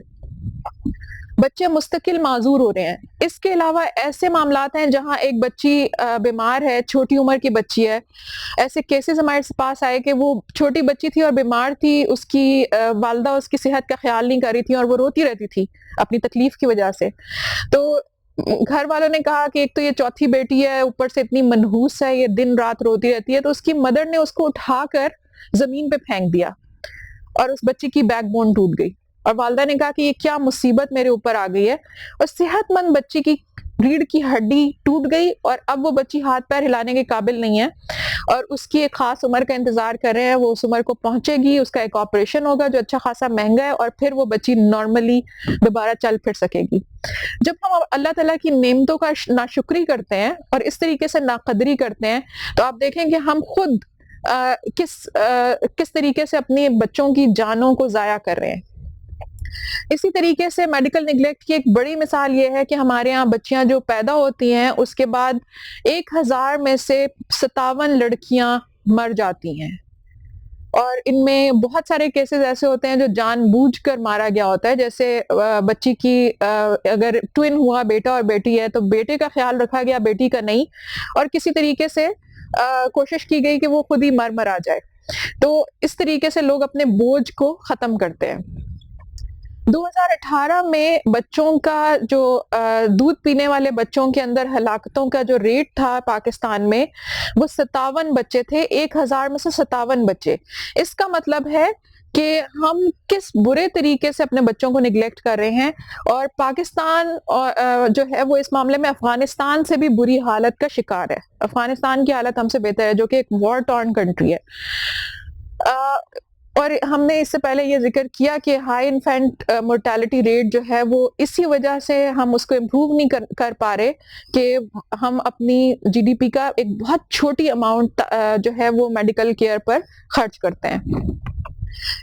بچے مستقل معذور ہو رہے ہیں. اس کے علاوہ ایسے معاملات ہیں جہاں ایک بچی بیمار ہے، چھوٹی عمر کی بچی ہے. ایسے کیسز ہمارے پاس آئے کہ وہ چھوٹی بچی تھی اور بیمار تھی، اس کی والدہ اس کی صحت کا خیال نہیں کر رہی تھی اور وہ روتی رہتی تھی اپنی تکلیف کی وجہ سے. تو گھر والوں نے کہا کہ ایک تو یہ چوتھی بیٹی ہے، اوپر سے اتنی منحوس ہے، یہ دن رات روتی رہتی ہے. تو اس کی مدر نے اس کو اٹھا کر زمین پہ پھینک دیا اور اس بچی کی بیک بون ٹوٹ گئی. اور والدہ نے کہا کہ یہ کیا مصیبت میرے اوپر آ گئی ہے. اور صحت مند بچی کی ریڑھ کی ہڈی ٹوٹ گئی، اور اب وہ بچی ہاتھ پیر ہلانے کے قابل نہیں ہے، اور اس کی ایک خاص عمر کا انتظار کر رہے ہیں. وہ اس عمر کو پہنچے گی، اس کا ایک آپریشن ہوگا جو اچھا خاصا مہنگا ہے، اور پھر وہ بچی نارملی دوبارہ چل پھر سکے گی. جب ہم اللہ تعالیٰ کی نعمتوں کا ناشکری کرتے ہیں اور اس طریقے سے ناقدری کرتے ہیں، تو آپ دیکھیں کہ ہم خود کس طریقے سے اپنی بچوں کی جانوں کو ضائع کر رہے ہیں. اسی طریقے سے میڈیکل نگلیکٹ کی ایک بڑی مثال یہ ہے کہ ہمارے ہاں بچیاں جو پیدا ہوتی ہیں اس کے بعد 1000 میں سے 57 لڑکیاں مر جاتی ہیں، اور ان میں بہت سارے کیسز ایسے ہوتے ہیں جو جان بوجھ کر مارا گیا ہوتا ہے. جیسے بچی کی اگر ٹوین ہوا، بیٹا اور بیٹی ہے، تو بیٹے کا خیال رکھا گیا، بیٹی کا نہیں، اور کسی طریقے سے کوشش کی گئی کہ وہ خود ہی مر آ جائے. تو اس طریقے سے لوگ اپنے بوجھ کو ختم کرتے ہیں. 2018 میں بچوں کا جو دودھ پینے والے بچوں کے اندر ہلاکتوں کا جو ریٹ تھا پاکستان میں، وہ 57 بچے تھے، 1000 میں سے 57 بچے. اس کا مطلب ہے کہ ہم کس برے طریقے سے اپنے بچوں کو نگلیکٹ کر رہے ہیں، اور پاکستان جو ہے وہ اس معاملے میں افغانستان سے بھی بری حالت کا شکار ہے۔ افغانستان کی حالت ہم سے بہتر ہے، جو کہ ایک وار ٹارن کنٹری ہے۔ اور ہم نے اس سے پہلے یہ ذکر کیا کہ ہائی انفینٹ مورٹیلٹی ریٹ جو ہے وہ اسی وجہ سے ہم اس کو امپروو نہیں کر پا رہے کہ ہم اپنی جی ڈی پی کا ایک بہت چھوٹی اماؤنٹ جو ہے وہ میڈیکل کیئر پر خرچ کرتے ہیں۔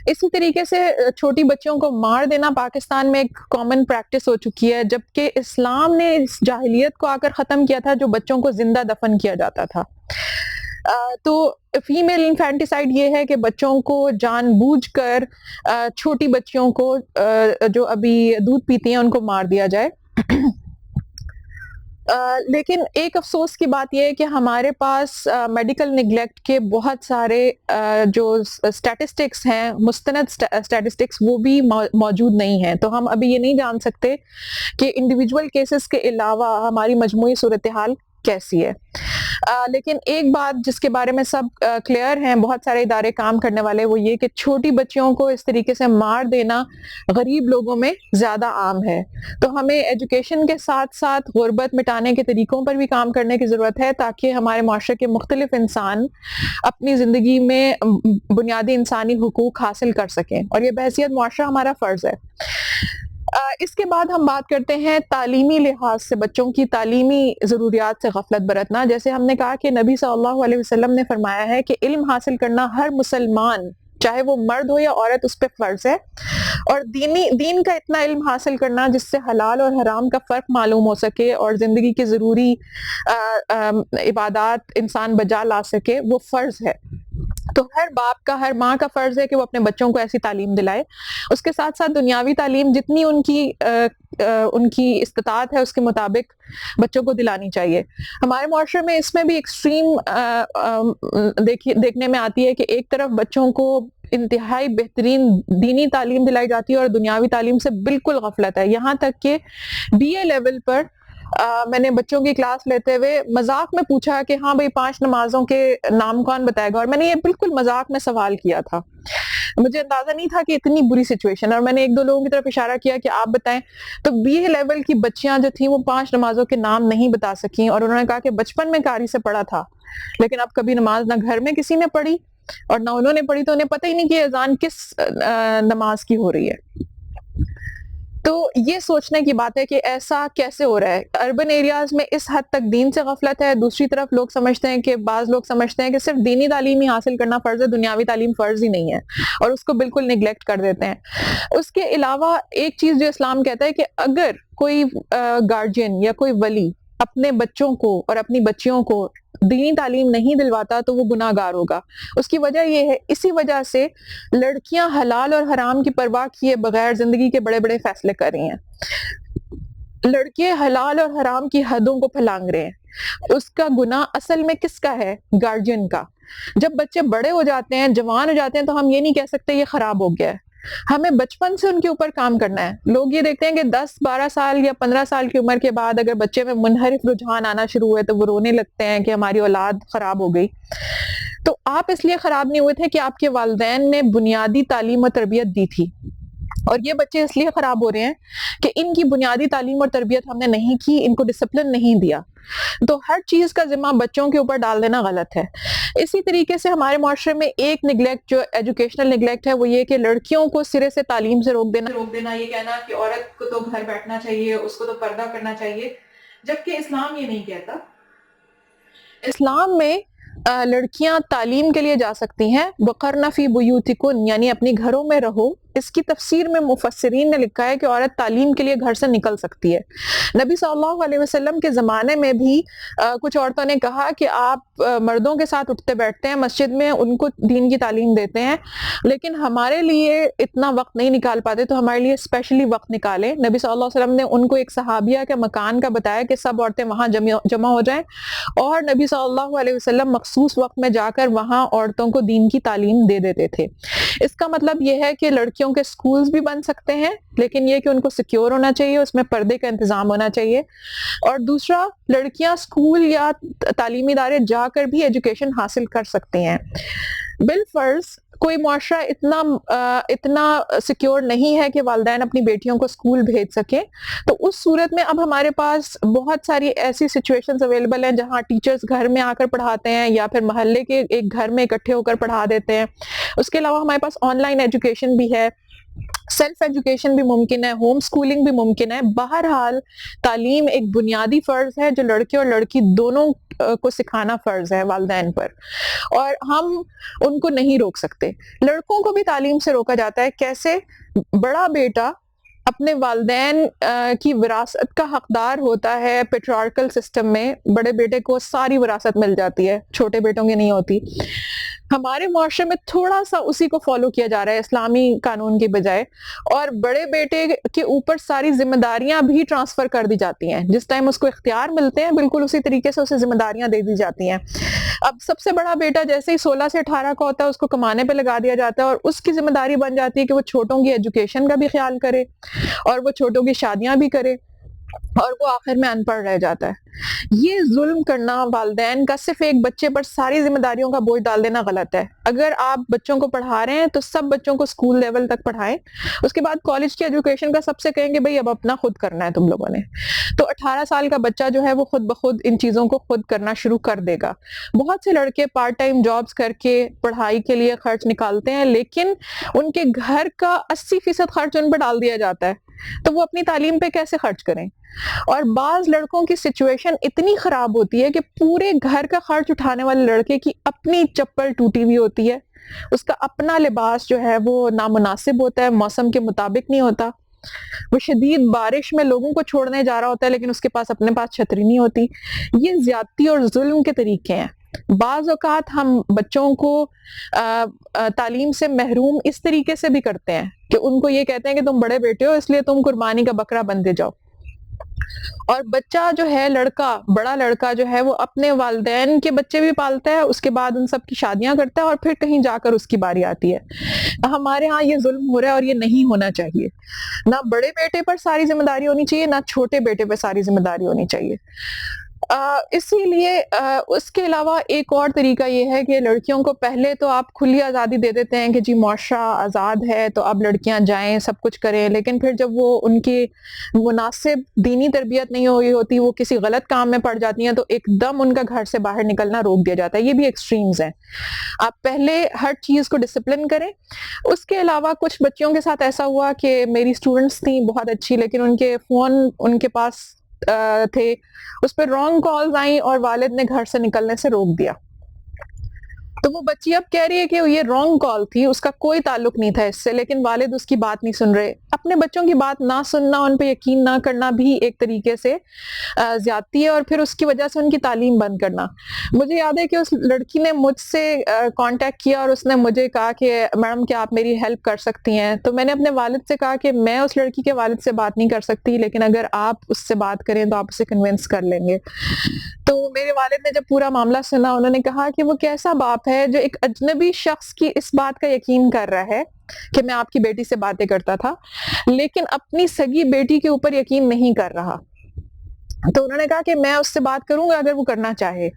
اسی طریقے سے چھوٹی بچیوں کو مار دینا پاکستان میں ایک کامن پریکٹس ہو چکی ہے، جبکہ اسلام نے اس جاہلیت کو آ کر ختم کیا تھا جو بچوں کو زندہ دفن کیا جاتا تھا۔ تو فیمیل انفینٹیسائڈ یہ ہے کہ بچوں کو جان بوجھ کر چھوٹی بچیوں کو جو ابھی دودھ پیتی ہیں ان کو مار دیا جائے۔ لیکن ایک افسوس کی بات یہ ہے کہ ہمارے پاس میڈیکل نگلیکٹ کے بہت سارے جو اسٹیٹسٹکس ہیں، مستند اسٹیٹسٹکس، وہ بھی موجود نہیں ہیں۔ تو ہم ابھی یہ نہیں جان سکتے کہ انڈیویجول کیسز کے علاوہ ہماری مجموعی صورتحال کیسی ہے۔ لیکن ایک بات جس کے بارے میں سب کلیئر ہیں، بہت سارے ادارے کام کرنے والے، وہ یہ کہ چھوٹی بچیوں کو اس طریقے سے مار دینا غریب لوگوں میں زیادہ عام ہے۔ تو ہمیں ایجوکیشن کے ساتھ ساتھ غربت مٹانے کے طریقوں پر بھی کام کرنے کی ضرورت ہے، تاکہ ہمارے معاشرے کے مختلف انسان اپنی زندگی میں بنیادی انسانی حقوق حاصل کر سکیں، اور یہ بحیثیت معاشرہ ہمارا فرض ہے۔ اس کے بعد ہم بات کرتے ہیں تعلیمی لحاظ سے بچوں کی تعلیمی ضروریات سے غفلت برتنا۔ جیسے ہم نے کہا کہ نبی صلی اللہ علیہ وسلم نے فرمایا ہے کہ علم حاصل کرنا ہر مسلمان، چاہے وہ مرد ہو یا عورت، اس پہ فرض ہے، اور دین کا اتنا علم حاصل کرنا جس سے حلال اور حرام کا فرق معلوم ہو سکے اور زندگی کے ضروری عبادات انسان بجا لا سکے، وہ فرض ہے۔ تو ہر باپ کا، ہر ماں کا فرض ہے کہ وہ اپنے بچوں کو ایسی تعلیم دلائے۔ اس کے ساتھ ساتھ دنیاوی تعلیم جتنی ان کی استطاعت ہے اس کے مطابق بچوں کو دلانی چاہیے۔ ہمارے معاشرے میں اس میں بھی ایکسٹریم دیکھنے میں آتی ہے کہ ایک طرف بچوں کو انتہائی بہترین دینی تعلیم دلائی جاتی ہے اور دنیاوی تعلیم سے بالکل غفلت ہے، یہاں تک کہ بی اے لیول پر میں نے بچوں کی کلاس لیتے ہوئے مذاق میں پوچھا کہ ہاں بھئی 5 نمازوں کے نام کون بتائے گا، اور میں نے یہ بالکل مذاق میں سوال کیا تھا۔ مجھے اندازہ نہیں تھا کہ اتنی بری سچویشن، اور میں نے ایک دو لوگوں کی طرف اشارہ کیا کہ آپ بتائیں، تو بی اے لیول کی بچیاں جو تھیں وہ 5 نمازوں کے نام نہیں بتا سکیں، اور انہوں نے کہا کہ بچپن میں قاری سے پڑھا تھا، لیکن اب کبھی نماز نہ گھر میں کسی نے پڑھی اور نہ انہوں نے پڑھی، تو انہیں پتہ ہی نہیں کہ اذان کس نماز کی ہو رہی ہے۔ تو یہ سوچنے کی بات ہے کہ ایسا کیسے ہو رہا ہے۔ اربن ایریاز میں اس حد تک دین سے غفلت ہے، دوسری طرف لوگ سمجھتے ہیں کہ بعض لوگ سمجھتے ہیں کہ صرف دینی تعلیم ہی حاصل کرنا فرض ہے، دنیاوی تعلیم فرض ہی نہیں ہے، اور اس کو بالکل نگلیکٹ کر دیتے ہیں۔ اس کے علاوہ ایک چیز جو اسلام کہتا ہے کہ اگر کوئی گارجین یا کوئی ولی اپنے بچوں کو اور اپنی بچیوں کو دینی تعلیم نہیں دلواتا تو وہ گناہ گار ہوگا۔ اس کی وجہ یہ ہے، اسی وجہ سے لڑکیاں حلال اور حرام کی پرواہ کیے بغیر زندگی کے بڑے بڑے فیصلے کر رہی ہیں۔ لڑکے حلال اور حرام کی حدوں کو پھلانگ رہے ہیں۔ اس کا گناہ اصل میں کس کا ہے؟ گارجین کا۔ جب بچے بڑے ہو جاتے ہیں، جوان ہو جاتے ہیں، تو ہم یہ نہیں کہہ سکتے یہ خراب ہو گیا ہے، ہمیں بچپن سے ان کے اوپر کام کرنا ہے۔ لوگ یہ دیکھتے ہیں کہ 10-12 سال یا 15 سال کی عمر کے بعد اگر بچے میں منحرف رجحان آنا شروع ہوئے تو وہ رونے لگتے ہیں کہ ہماری اولاد خراب ہو گئی۔ تو آپ اس لیے خراب نہیں ہوئے تھے کہ آپ کے والدین نے بنیادی تعلیم اور تربیت دی تھی، اور یہ بچے اس لیے خراب ہو رہے ہیں کہ ان کی بنیادی تعلیم اور تربیت ہم نے نہیں کی، ان کو ڈسپلن نہیں دیا۔ تو ہر چیز کا ذمہ بچوں کے اوپر ڈال دینا غلط ہے۔ اسی طریقے سے ہمارے معاشرے میں ایک نگلیکٹ جو ایجوکیشنل نگلیکٹ ہے وہ یہ کہ لڑکیوں کو سرے سے تعلیم سے روک دینا، یہ کہنا کہ عورت کو تو گھر بیٹھنا چاہیے، اس کو تو پردہ کرنا چاہیے، جبکہ اسلام یہ نہیں کہتا۔ اسلام میں لڑکیاں تعلیم کے لیے جا سکتی ہیں، وقرن فی بیوتکن، یعنی اپنی گھروں میں رہو۔ اس کی تفسیر میں مفسرین نے لکھا ہے کہ عورت تعلیم کے لیے گھر سے نکل سکتی ہے۔ نبی صلی اللہ علیہ وسلم کے زمانے میں بھی کچھ عورتوں نے کہا کہ آپ مردوں کے ساتھ اٹھتے بیٹھتے ہیں مسجد میں، ان کو دین کی تعلیم دیتے ہیں، لیکن ہمارے لیے اتنا وقت نہیں نکال پاتے، تو ہمارے لیے اسپیشلی وقت نکالیں۔ نبی صلی اللہ علیہ وسلم نے ان کو ایک صحابیہ کے مکان کا بتایا کہ سب عورتیں وہاں جمع ہو جائیں، اور نبی صلی اللہ علیہ وسلم مخصوص وقت میں جا کر وہاں عورتوں کو دین کی تعلیم دے دیتے تھے۔ اس کا مطلب یہ ہے کہ لڑکیوں کے سکولز بھی بن سکتے ہیں، لیکن یہ کہ ان کو سیکیور ہونا چاہیے، اس میں پردے کا انتظام ہونا چاہیے۔ اور دوسرا، لڑکیاں سکول یا تعلیمی ادارے جا کر بھی ایجوکیشن حاصل کر سکتی ہیں۔ بالفرض کوئی معاشرہ اتنا سیکیور نہیں ہے کہ والدین اپنی بیٹیوں کو اسکول بھیج سکیں، تو اس صورت میں اب ہمارے پاس بہت ساری ایسی سچویشنز اویلیبل ہیں جہاں ٹیچرز گھر میں آ کر پڑھاتے ہیں یا پھر محلے کے ایک گھر میں اکٹھے ہو کر پڑھا دیتے ہیں. اس کے علاوہ ہمارے پاس آن لائن ایجوکیشن بھی ہے، سیلف ایجوکیشن بھی ممکن ہے، ہوم سکولنگ بھی ممکن ہے. بہرحال تعلیم ایک بنیادی فرض ہے جو لڑکے اور لڑکی دونوں کو سکھانا فرض ہے والدین پر، اور ہم ان کو نہیں روک سکتے. لڑکوں کو بھی تعلیم سے روکا جاتا ہے. کیسے؟ بڑا بیٹا اپنے والدین کی وراثت کا حقدار ہوتا ہے. پیٹرارکل سسٹم میں بڑے بیٹے کو ساری وراثت مل جاتی ہے، چھوٹے بیٹوں کی نہیں ہوتی. ہمارے معاشرے میں تھوڑا سا اسی کو فالو کیا جا رہا ہے اسلامی قانون کی بجائے، اور بڑے بیٹے کے اوپر ساری ذمہ داریاں بھی ٹرانسفر کر دی جاتی ہیں. جس ٹائم اس کو اختیار ملتے ہیں بالکل اسی طریقے سے اسے ذمہ داریاں دے دی جاتی ہیں. اب سب سے بڑا بیٹا جیسے ہی 16 سے 18 کا ہوتا ہے اس کو کمانے پہ لگا دیا جاتا ہے، اور اس کی ذمہ داری بن جاتی ہے کہ وہ چھوٹوں کی ایجوکیشن کا بھی خیال کرے اور وہ چھوٹوں کی شادیاں بھی کرے، اور وہ آخر میں ان پڑھ رہ جاتا ہے. یہ ظلم کرنا والدین کا، صرف ایک بچے پر ساری ذمہ داریوں کا بوجھ ڈال دینا غلط ہے. اگر آپ بچوں کو پڑھا رہے ہیں تو سب بچوں کو اسکول لیول تک پڑھائیں. اس کے بعد کالج کی ایجوکیشن کا سب سے کہیں گے بھئی اب اپنا خود کرنا ہے تم لوگوں نے. تو 18 سال کا بچہ جو ہے وہ خود بخود ان چیزوں کو خود کرنا شروع کر دے گا. بہت سے لڑکے پارٹ ٹائم جابز کر کے پڑھائی کے لیے خرچ نکالتے ہیں، لیکن ان کے گھر کا 80% خرچ ان پہ ڈال دیا جاتا ہے، تو وہ اپنی تعلیم پہ کیسے خرچ کریں؟ اور بعض لڑکوں کی سچویشن اتنی خراب ہوتی ہے کہ پورے گھر کا خرچ اٹھانے والے لڑکے کی اپنی چپل ٹوٹی ہوئی ہوتی ہے، اس کا اپنا لباس جو ہے وہ نامناسب ہوتا ہے، موسم کے مطابق نہیں ہوتا، وہ شدید بارش میں لوگوں کو چھوڑنے جا رہا ہوتا ہے لیکن اس کے پاس اپنے پاس چھتری نہیں ہوتی. یہ زیادتی اور ظلم کے طریقے ہیں. بعض اوقات ہم بچوں کو تعلیم سے محروم اس طریقے سے بھی کرتے ہیں کہ ان کو یہ کہتے ہیں کہ تم بڑے بیٹے ہو اس لیے تم قربانی کا بکرا بنتے جاؤ. اور بچہ جو ہے بڑا لڑکا جو ہے وہ اپنے والدین کے بچے بھی پالتا ہے، اس کے بعد ان سب کی شادیاں کرتا ہے، اور پھر کہیں جا کر اس کی باری آتی ہے. ہمارے ہاں یہ ظلم ہو رہا ہے اور یہ نہیں ہونا چاہیے. نہ بڑے بیٹے پر ساری ذمہ داری ہونی چاہیے، نہ چھوٹے بیٹے پر ساری ذمہ داری ہونی چاہیے. اسی لیے اس کے علاوہ ایک اور طریقہ یہ ہے کہ لڑکیوں کو پہلے تو آپ کھلی آزادی دے دیتے ہیں کہ جی معاشرہ آزاد ہے تو اب لڑکیاں جائیں سب کچھ کریں، لیکن پھر جب وہ ان کی مناسب دینی تربیت نہیں ہوئی ہوتی، وہ کسی غلط کام میں پڑ جاتی ہیں تو ایک دم ان کا گھر سے باہر نکلنا روک دیا جاتا ہے. یہ بھی ایکسٹریمز ہیں. آپ پہلے ہر چیز کو ڈسپلن کریں. اس کے علاوہ کچھ بچیوں کے ساتھ ایسا ہوا کہ میری اسٹوڈنٹس تھیں بہت اچھی، لیکن ان کے فون ان کے پاس تھے، اس پہ رانگ کالز آئیں اور والد نے گھر سے نکلنے سے روک دیا. تو وہ بچی اب کہہ رہی ہے کہ یہ رانگ کال تھی، اس کا کوئی تعلق نہیں تھا اس سے، لیکن والد اس کی بات نہیں سن رہے. اپنے بچوں کی بات نہ سننا، ان پہ یقین نہ کرنا بھی ایک طریقے سے زیادتی ہے، اور پھر اس کی وجہ سے ان کی تعلیم بند کرنا. مجھے یاد ہے کہ اس لڑکی نے مجھ سے کانٹیکٹ کیا اور اس نے مجھے کہا کہ میڈم کیا آپ میری ہیلپ کر سکتی ہیں. تو میں نے اپنے والد سے کہا کہ میں اس لڑکی کے والد سے بات نہیں کر سکتی، لیکن اگر آپ اس سے بات کریں تو آپ اسے کنونس کر لیں گے. تو میرے والد نے جب پورا معاملہ سنا، انہوں نے کہا کہ وہ کیسا باپ ہے جو ایک اجنبی شخص کی اس بات کا یقین کر رہا ہے کہ میں آپ کی بیٹی سے باتیں کرتا تھا، لیکن اپنی سگی بیٹی کے اوپر یقین نہیں کر رہا. تو انہوں نے کہا کہ میں اس سے بات کروں گا اگر وہ کرنا چاہے.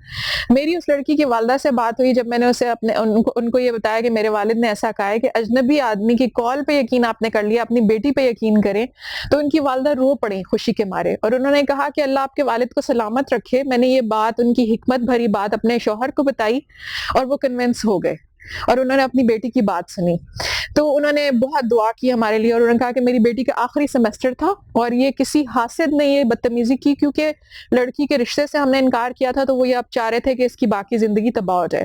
میری اس لڑکی کی والدہ سے بات ہوئی، جب میں نے اسے ان کو یہ بتایا کہ میرے والد نے ایسا کہا ہے کہ اجنبی آدمی کی کال پہ یقین آپ نے کر لیا، اپنی بیٹی پہ یقین کریں، تو ان کی والدہ رو پڑیں خوشی کے مارے، اور انہوں نے کہا کہ اللہ آپ کے والد کو سلامت رکھے. میں نے یہ بات، ان کی حکمت بھری بات اپنے شوہر کو بتائی اور وہ کنونس ہو گئے اور انہوں نے اپنی بیٹی کی بات سنی. تو انہوں نے بہت دعا کی ہمارے لیے، اور انہوں نے کہا کہ میری بیٹی کا آخری سیمسٹر تھا اور یہ کسی حاسد نے یہ بدتمیزی کی، کیونکہ لڑکی کے رشتے سے ہم نے انکار کیا تھا تو وہ یہ اب چاہ رہے تھے کہ اس کی باقی زندگی تباہ ہو جائے.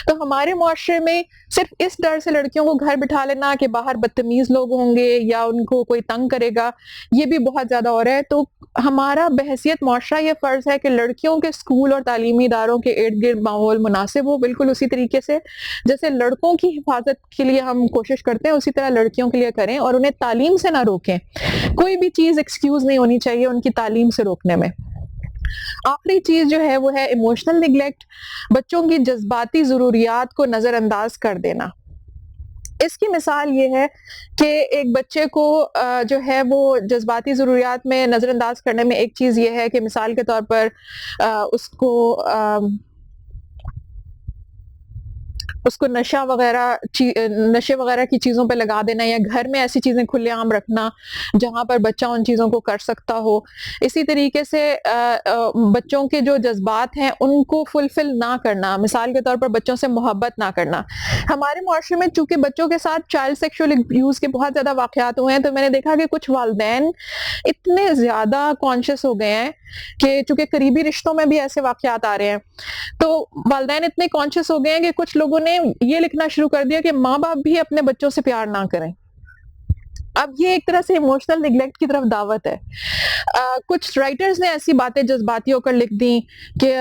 تو ہمارے معاشرے میں صرف اس ڈر سے لڑکیوں کو گھر بٹھا لینا کہ باہر بدتمیز لوگ ہوں گے یا ان کو کوئی تنگ کرے گا، یہ بھی بہت زیادہ ہو رہا ہے. تو ہمارا بحیثیت معاشرہ یہ فرض ہے کہ لڑکیوں کے اسکول اور تعلیمی اداروں کے ارد گرد ماحول مناسب ہو، بالکل اسی طریقے سے جیسے لڑکوں کی حفاظت کے لیے ہم کوشش کرتے ہیں اسی طرح لڑکیوں کے لیے کریں، اور انہیں تعلیم سے نہ روکیں. کوئی بھی چیز ایکسکیوز نہیں ہونی چاہیے ان کی تعلیم سے روکنے میں. آخری چیز جو ہے وہ ہے ایموشنل نیگلیکٹ، بچوں کی جذباتی ضروریات کو نظر انداز کر دینا. اس کی مثال یہ ہے کہ ایک بچے کو جو ہے وہ جذباتی ضروریات میں نظر انداز کرنے میں ایک چیز یہ ہے کہ مثال کے طور پر اس کو اس کو نشے وغیرہ کی چیزوں پہ لگا دینا، یا گھر میں ایسی چیزیں کھلے عام رکھنا جہاں پر بچہ ان چیزوں کو کر سکتا ہو۔ اسی طریقے سے بچوں کے جو جذبات ہیں ان کو فلفل نہ کرنا، مثال کے طور پر بچوں سے محبت نہ کرنا۔ ہمارے معاشرے میں چونکہ بچوں کے ساتھ چائلڈ سیکشول ابیوز کے بہت زیادہ واقعات ہوئے ہیں، تو میں نے دیکھا کہ کچھ والدین اتنے زیادہ کانشیس ہو گئے ہیں کہ چونکہ قریبی رشتوں میں بھی ایسے واقعات آ رہے ہیں، تو والدین اتنے کانشیس ہو گئے ہیں کہ کچھ لوگوں نے یہ لکھنا شروع کر دیا کہ ماں باپ بھی اپنے بچوں سے پیار نہ کریں۔ اب یہ ایک طرح سے ایموشنل نیگلیکٹ کی طرف دعوت ہے۔ کچھ رائٹرز نے ایسی باتیں جذباتی ہو کر لکھ دیں کہ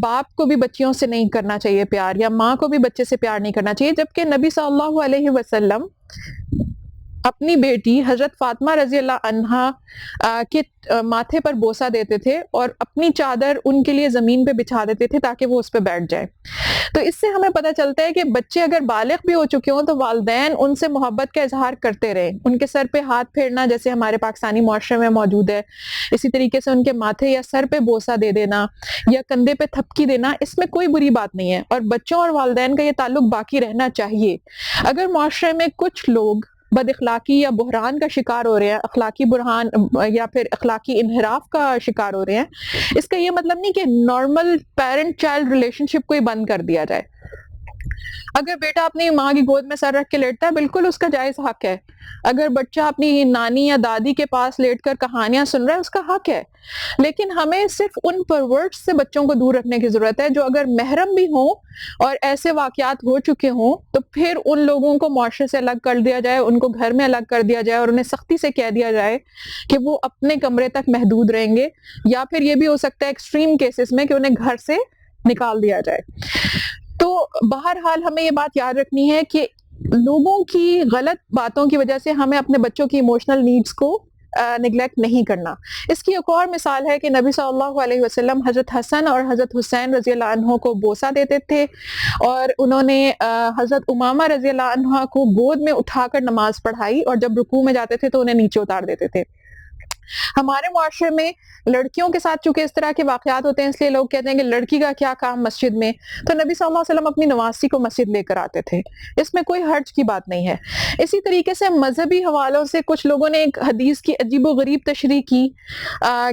باپ کو بھی بچیوں سے نہیں کرنا چاہیے پیار، یا ماں کو بھی بچے سے پیار نہیں کرنا چاہیے، جبکہ نبی صلی اللہ علیہ وسلم اپنی بیٹی حضرت فاطمہ رضی اللہ عنہا کے ماتھے پر بوسہ دیتے تھے اور اپنی چادر ان کے لیے زمین پہ بچھا دیتے تھے تاکہ وہ اس پہ بیٹھ جائیں۔ تو اس سے ہمیں پتہ چلتا ہے کہ بچے اگر بالغ بھی ہو چکے ہوں تو والدین ان سے محبت کا اظہار کرتے رہیں، ان کے سر پہ ہاتھ پھیرنا جیسے ہمارے پاکستانی معاشرے میں موجود ہے، اسی طریقے سے ان کے ماتھے یا سر پہ بوسہ دے دینا یا کندھے پہ تھپکی دینا، اس میں کوئی بری بات نہیں ہے، اور بچوں اور والدین کا یہ تعلق باقی رہنا چاہیے۔ اگر معاشرے میں کچھ لوگ بد اخلاقی یا بحران کا شکار ہو رہے ہیں، اخلاقی بحران یا پھر اخلاقی انحراف کا شکار ہو رہے ہیں، اس کا یہ مطلب نہیں کہ نارمل پیرنٹ چائلڈ ریلیشن شپ کو ہی بند کر دیا جائے۔ اگر بیٹا اپنی ماں کی گود میں سر رکھ کے لیٹتا ہے، بالکل اس کا جائز حق ہے۔ اگر بچہ اپنی نانی یا دادی کے پاس لیٹ کر کہانیاں سن رہا ہے، اس کا حق ہے، لیکن ہمیں صرف ان پرورٹس سے بچوں کو دور رکھنے کی ضرورت ہے جو اگر محرم بھی ہوں اور ایسے واقعات ہو چکے ہوں تو پھر ان لوگوں کو معاشرے سے الگ کر دیا جائے، ان کو گھر میں الگ کر دیا جائے اور انہیں سختی سے کہہ دیا جائے کہ وہ اپنے کمرے تک محدود رہیں گے، یا پھر یہ بھی ہو سکتا ہے ایکسٹریم کیسز میں کہ انہیں گھر سے نکال دیا جائے۔ تو بہرحال ہمیں یہ بات یاد رکھنی ہے کہ لوگوں کی غلط باتوں کی وجہ سے ہمیں اپنے بچوں کی ایموشنل نیڈز کو نگلیکٹ نہیں کرنا۔ اس کی ایک اور مثال ہے کہ نبی صلی اللہ علیہ وسلم حضرت حسن اور حضرت حسین رضی اللہ عنہ کو بوسہ دیتے تھے، اور انہوں نے حضرت امامہ رضی اللہ عنہ کو گود میں اٹھا کر نماز پڑھائی، اور جب رکوع میں جاتے تھے تو انہیں نیچے اتار دیتے تھے۔ ہمارے معاشرے میں لڑکیوں کے ساتھ چونکہ اس طرح کے واقعات ہوتے ہیں، اس لیے لوگ کہتے ہیں کہ لڑکی کا کیا کام مسجد میں، تو نبی صلی اللہ علیہ وسلم اپنی نواسی کو مسجد لے کر آتے تھے، اس میں کوئی حرج کی بات نہیں ہے۔ اسی طریقے سے مذہبی حوالوں سے کچھ لوگوں نے ایک حدیث کی عجیب و غریب تشریح کی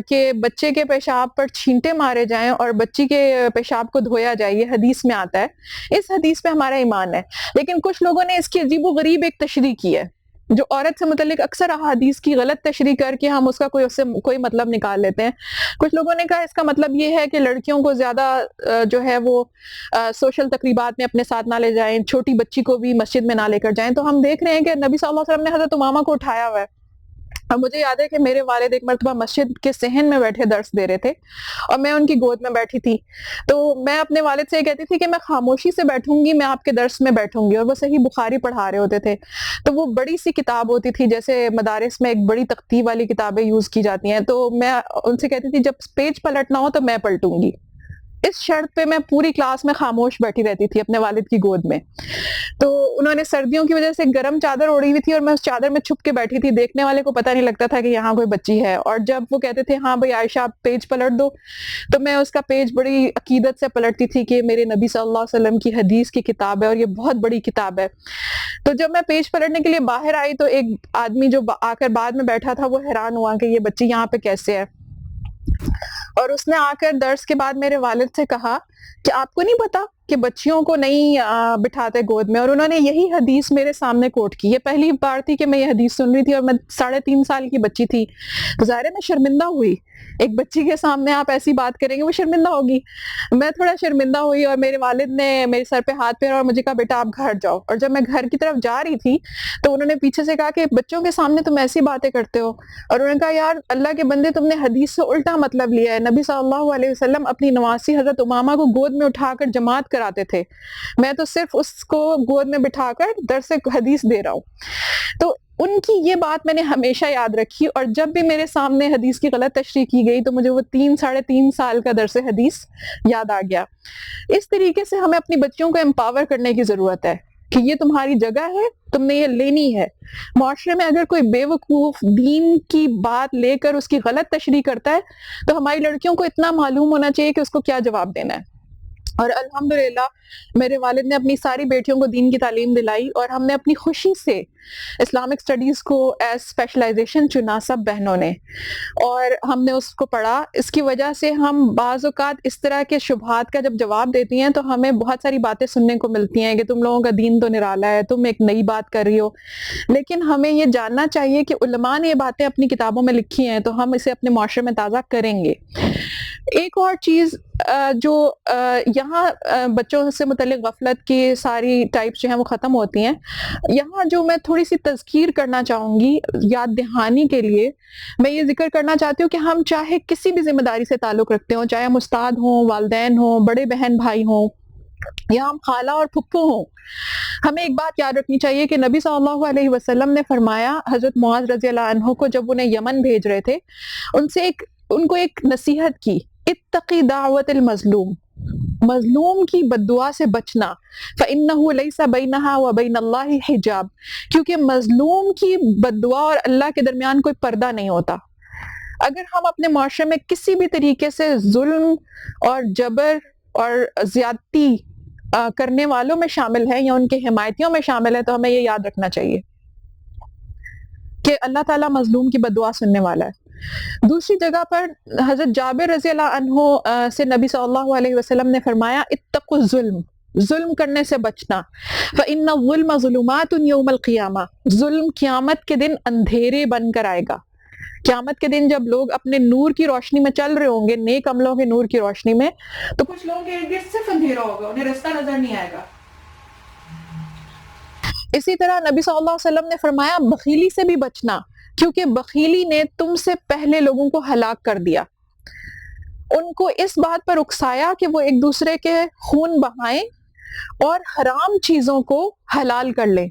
کہ بچے کے پیشاب پر چھینٹے مارے جائیں اور بچی کے پیشاب کو دھویا جائے، یہ حدیث میں آتا ہے، اس حدیث پہ ہمارا ایمان ہے، لیکن کچھ لوگوں نے اس کی عجیب و غریب ایک تشریح کی ہے، جو عورت سے متعلق اکثر احادیث کی غلط تشریح کر کے ہم اس کا کوئی مطلب نکال لیتے ہیں۔ کچھ لوگوں نے کہا اس کا مطلب یہ ہے کہ لڑکیوں کو زیادہ جو ہے وہ سوشل تقریبات میں اپنے ساتھ نہ لے جائیں، چھوٹی بچی کو بھی مسجد میں نہ لے کر جائیں۔ تو ہم دیکھ رہے ہیں کہ نبی صلی اللہ علیہ وسلم نے حضرت امامہ کو اٹھایا ہوا ہے، اور مجھے یاد ہے کہ میرے والد ایک مرتبہ مسجد کے صحن میں بیٹھے درس دے رہے تھے اور میں ان کی گود میں بیٹھی تھی، تو میں اپنے والد سے یہ کہتی تھی کہ میں خاموشی سے بیٹھوں گی، میں آپ کے درس میں بیٹھوں گی، اور وہ صحیح بخاری پڑھا رہے ہوتے تھے، تو وہ بڑی سی کتاب ہوتی تھی، جیسے مدارس میں ایک بڑی تختی والی کتابیں یوز کی جاتی ہیں، تو میں ان سے کہتی تھی جب پیج پلٹنا ہو تو میں پلٹوں گی۔ اس شرط پہ میں پوری کلاس میں خاموش بیٹھی رہتی تھی اپنے والد کی گود میں۔ تو انہوں نے سردیوں کی وجہ سے گرم چادر اوڑھی ہوئی تھی اور میں اس چادر میں چھپ کے بیٹھی تھی، دیکھنے والے کو پتہ نہیں لگتا تھا کہ یہاں کوئی بچی ہے، اور جب وہ کہتے تھے ہاں بھائی عائشہ آپ پیج پلٹ دو، تو میں اس کا پیج بڑی عقیدت سے پلٹتی تھی کہ میرے نبی صلی اللہ علیہ وسلم کی حدیث کی کتاب ہے اور یہ بہت بڑی کتاب ہے۔ تو جب میں پیج پلٹنے کے لیے باہر آئی تو ایک آدمی جو آ کر بعد میں بیٹھا تھا وہ حیران ہوا کہ یہ بچی یہاں پہ کیسے ہے، اور اس نے آ کر درس کے بعد میرے والد سے کہا کہ آپ کو نہیں پتا کہ بچیوں کو نہیں بٹھاتے گود میں، اور انہوں نے یہی حدیث میرے سامنے کوٹ کی۔ یہ پہلی بار تھی کہ میں یہ حدیث سن رہی تھی اور میں 3.5 سال کی بچی تھی، تو ظاہر ہے میں شرمندہ ہوئی، ایک بچی کے سامنے آپ ایسی بات کریں گے وہ شرمندہ ہوگی، میں تھوڑا شرمندہ ہوئی، اور میرے والد نے میرے سر پہ ہاتھ پھیرا اور مجھے کہا بیٹا آپ گھر جاؤ، اور جب میں گھر کی طرف جا رہی تھی تو انہوں نے پیچھے سے کہا کہ بچوں کے سامنے تم ایسی باتیں کرتے ہو، اور انہوں نے کہا یار اللہ کے بندے تم نے حدیث سے الٹا مطلب لیا ہے، نبی صلی اللہ علیہ وسلم اپنی نواسی حضرت امامہ کو گود میں اٹھا کر جماعت کراتے تھے، میں تو صرف اس کو گود میں بٹھا کر درس حدیث دے رہا ہوں۔ تو ان کی یہ بات میں نے ہمیشہ یاد رکھی، اور جب بھی میرے سامنے حدیث کی غلط تشریح کی گئی تو مجھے وہ 3.5 سال کا درس حدیث یاد آ گیا۔ اس طریقے سے ہمیں اپنی بچیوں کو امپاور کرنے کی ضرورت ہے کہ یہ تمہاری جگہ ہے، تم نے یہ لینی ہے۔ معاشرے میں اگر کوئی بے وقوف دین کی بات لے کر اس کی غلط تشریح کرتا ہے تو ہماری لڑکیوں کو اتنا معلوم ہونا چاہیے کہ اس کو کیا جواب دینا ہے۔ اور الحمدللہ میرے والد نے اپنی ساری بیٹیوں کو دین کی تعلیم دلائی، اور ہم نے اپنی خوشی سے اسلامک اسٹڈیز کو ایز اسپیشلائزیشن چنا سب بہنوں نے، اور ہم نے اس کو پڑھا۔ اس کی وجہ سے ہم بعض اوقات اس طرح کے شبہات کا جب جواب دیتی ہیں تو ہمیں بہت ساری باتیں سننے کو ملتی ہیں کہ تم لوگوں کا دین تو نرالا ہے، تم ایک نئی بات کر رہی ہو، لیکن ہمیں یہ جاننا چاہیے کہ علماء نے یہ باتیں اپنی کتابوں میں لکھی ہیں تو ہم اسے اپنے معاشرے میں تازہ کریں گے۔ ایک اور چیز جو یہاں بچوں سے متعلق غفلت کی ساری ٹائپس جو ہیں وہ ختم ہوتی ہیں، یہاں جو میں تھوڑی سی تذکیر کرنا چاہوں گی یاد دہانی کے لیے، میں یہ ذکر کرنا چاہتی ہوں کہ ہم چاہے کسی بھی ذمہ داری سے تعلق رکھتے ہوں، چاہے ہم استاد ہوں، والدین ہوں، بڑے بہن بھائی ہوں، یا ہم خالہ اور پھپھو ہوں، ہمیں ایک بات یاد رکھنی چاہیے کہ نبی صلی اللہ علیہ وسلم نے فرمایا، حضرت معاذ رضی اللہ عنہ کو جب انہیں یمن بھیج رہے تھے، ان کو ایک نصیحت کی، اتقی دعوت المظلوم، مظلوم کی بد دعا سے بچنا، فإنہ لیس بینہا وبین اللہ حجاب، کیونکہ مظلوم کی بد دعا اور اللہ کے درمیان کوئی پردہ نہیں ہوتا۔ اگر ہم اپنے معاشرے میں کسی بھی طریقے سے ظلم اور جبر اور زیادتی کرنے والوں میں شامل ہیں یا ان کے حمایتیوں میں شامل ہیں تو ہمیں یہ یاد رکھنا چاہیے کہ اللہ تعالیٰ مظلوم کی بد دعا سننے والا ہے۔ دوسری جگہ پر حضرت جابر رضی اللہ عنہ سے نبی صلی اللہ علیہ وسلم نے فرمایا، اتقوا الظلم، ظلم کرنے سے بچنا، فإن الظلم ظلمات یوم القیامہ، ظلم قیامت کے دن اندھیرے بن کر آئے گا۔ قیامت کے دن جب لوگ اپنے نور کی روشنی میں چل رہے ہوں گے، نیک عملوں کے نور کی روشنی میں، تو کچھ لوگوں کے ارد گرد صرف اندھیرا ہوگا، انہیں رستہ نظر نہیں آئے گا۔ اسی طرح نبی صلی اللہ علیہ وسلم نے فرمایا، بخیلی سے بھی بچنا، کیونکہ بخیلی نے تم سے پہلے لوگوں کو ہلاک کر دیا۔ ان کو اس بات پر اکسایا کہ وہ ایک دوسرے کے خون بہائیں اور حرام چیزوں کو حلال کر لیں۔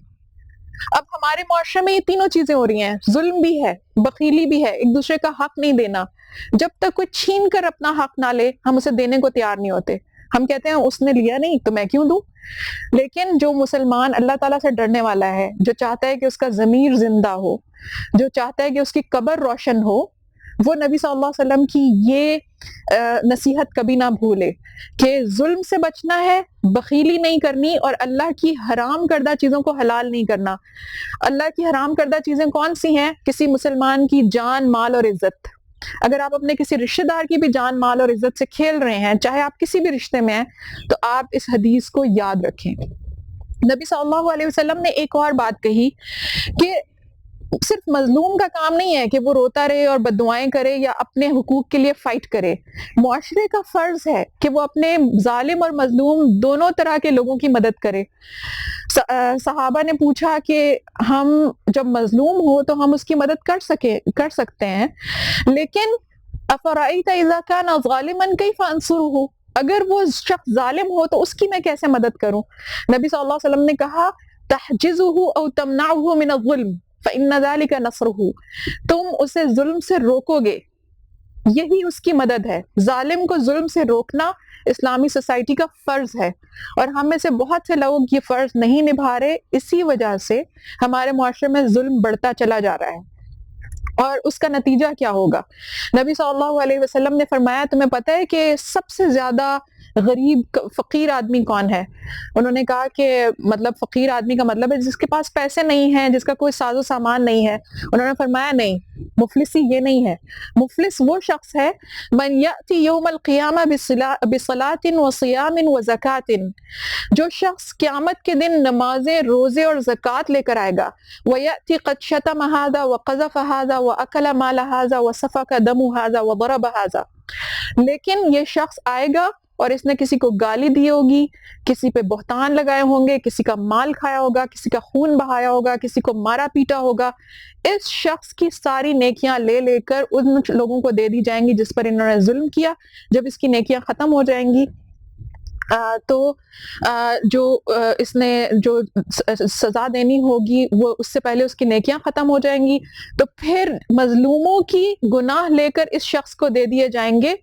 اب ہمارے معاشرے میں یہ تینوں چیزیں ہو رہی ہیں، ظلم بھی ہے، بخیلی بھی ہے، ایک دوسرے کا حق نہیں دینا۔ جب تک کوئی چھین کر اپنا حق نہ لے ہم اسے دینے کو تیار نہیں ہوتے، ہم کہتے ہیں اس نے لیا نہیں تو میں کیوں دوں۔ لیکن جو مسلمان اللہ تعالیٰ سے ڈرنے والا ہے، جو چاہتا ہے کہ اس کا ضمیر زندہ ہو، جو چاہتا ہے کہ اس کی قبر روشن ہو، وہ نبی صلی اللہ علیہ وسلم کی یہ نصیحت کبھی نہ بھولے کہ ظلم سے بچنا ہے، بخیلی نہیں کرنی، اور اللہ کی حرام کردہ چیزوں کو حلال نہیں کرنا۔ اللہ کی حرام کردہ چیزیں کون سی ہیں؟ کسی مسلمان کی جان، مال اور عزت۔ اگر آپ اپنے کسی رشتہ دار کی بھی جان، مال اور عزت سے کھیل رہے ہیں، چاہے آپ کسی بھی رشتے میں ہیں، تو آپ اس حدیث کو یاد رکھیں۔ نبی صلی اللہ علیہ وسلم نے ایک اور بات کہی کہ صرف مظلوم کا کام نہیں ہے کہ وہ روتا رہے اور بد دعائیں کرے یا اپنے حقوق کے لیے فائٹ کرے، معاشرے کا فرض ہے کہ وہ اپنے ظالم اور مظلوم دونوں طرح کے لوگوں کی مدد کرے۔ صحابہ نے پوچھا کہ ہم جب مظلوم ہو تو ہم اس کی مدد کر سکتے ہیں، لیکن افرأیت اذا کان ظالما کیف انصرہ، اگر وہ شخص ظالم ہو تو اس کی میں کیسے مدد کروں؟ نبی صلی اللہ علیہ وسلم نے کہا، تحجزہ او تمنعہ من الظلم فإن ذلك نصرہ، تم اسے ظلم سے روکو گے، یہی اس کی مدد ہے۔ ظالم کو ظلم سے روکنا اسلامی سوسائٹی کا فرض ہے، اور ہم میں سے بہت سے لوگ یہ فرض نہیں نبھا رہے، اسی وجہ سے ہمارے معاشرے میں ظلم بڑھتا چلا جا رہا ہے۔ اور اس کا نتیجہ کیا ہوگا؟ نبی صلی اللہ علیہ وسلم نے فرمایا، تمہیں پتہ ہے کہ سب سے زیادہ غریب فقیر آدمی کون ہے؟ انہوں نے کہا کہ مطلب فقیر آدمی کا مطلب ہے جس کے پاس پیسے نہیں ہیں، جس کا کوئی ساز و سامان نہیں ہے۔ انہوں نے فرمایا نہیں، مفلسی یہ نہیں ہے، مفلس وہ شخص ہے من یأتی یوم القیامہ بصلاۃ وصیام وزکاۃ، جو شخص قیامت کے دن نمازیں، روزے اور زکوٰۃ لے کر آئے گا، وَيَأْتِ قَدْ شَتَمَ هَذَا وَقَذَفَ هَذَا وَأَكَلَ مَالَ هَذَا وَسَفَكَ دَمُ هَذَا وَضَرَبَ هَذَا، لیکن یہ شخص آئے گا اور اس نے کسی کو گالی دی ہوگی، کسی پہ بہتان لگائے ہوں گے، کسی کا مال کھایا ہوگا، کسی کا خون بہایا ہوگا، کسی کو مارا پیٹا ہوگا، اس شخص کی ساری نیکیاں لے کر ان لوگوں کو دے دی جائیں گی جس پر انہوں نے ظلم کیا۔ جب اس کی نیکیاں ختم ہو جائیں گی تو جو اس نے جو سزا دینی ہوگی وہ اس سے پہلے اس کی نیکیاں ختم ہو جائیں گی، تو پھر مظلوموں کی گناہ لے کر اس شخص کو دے دیے جائیں گے،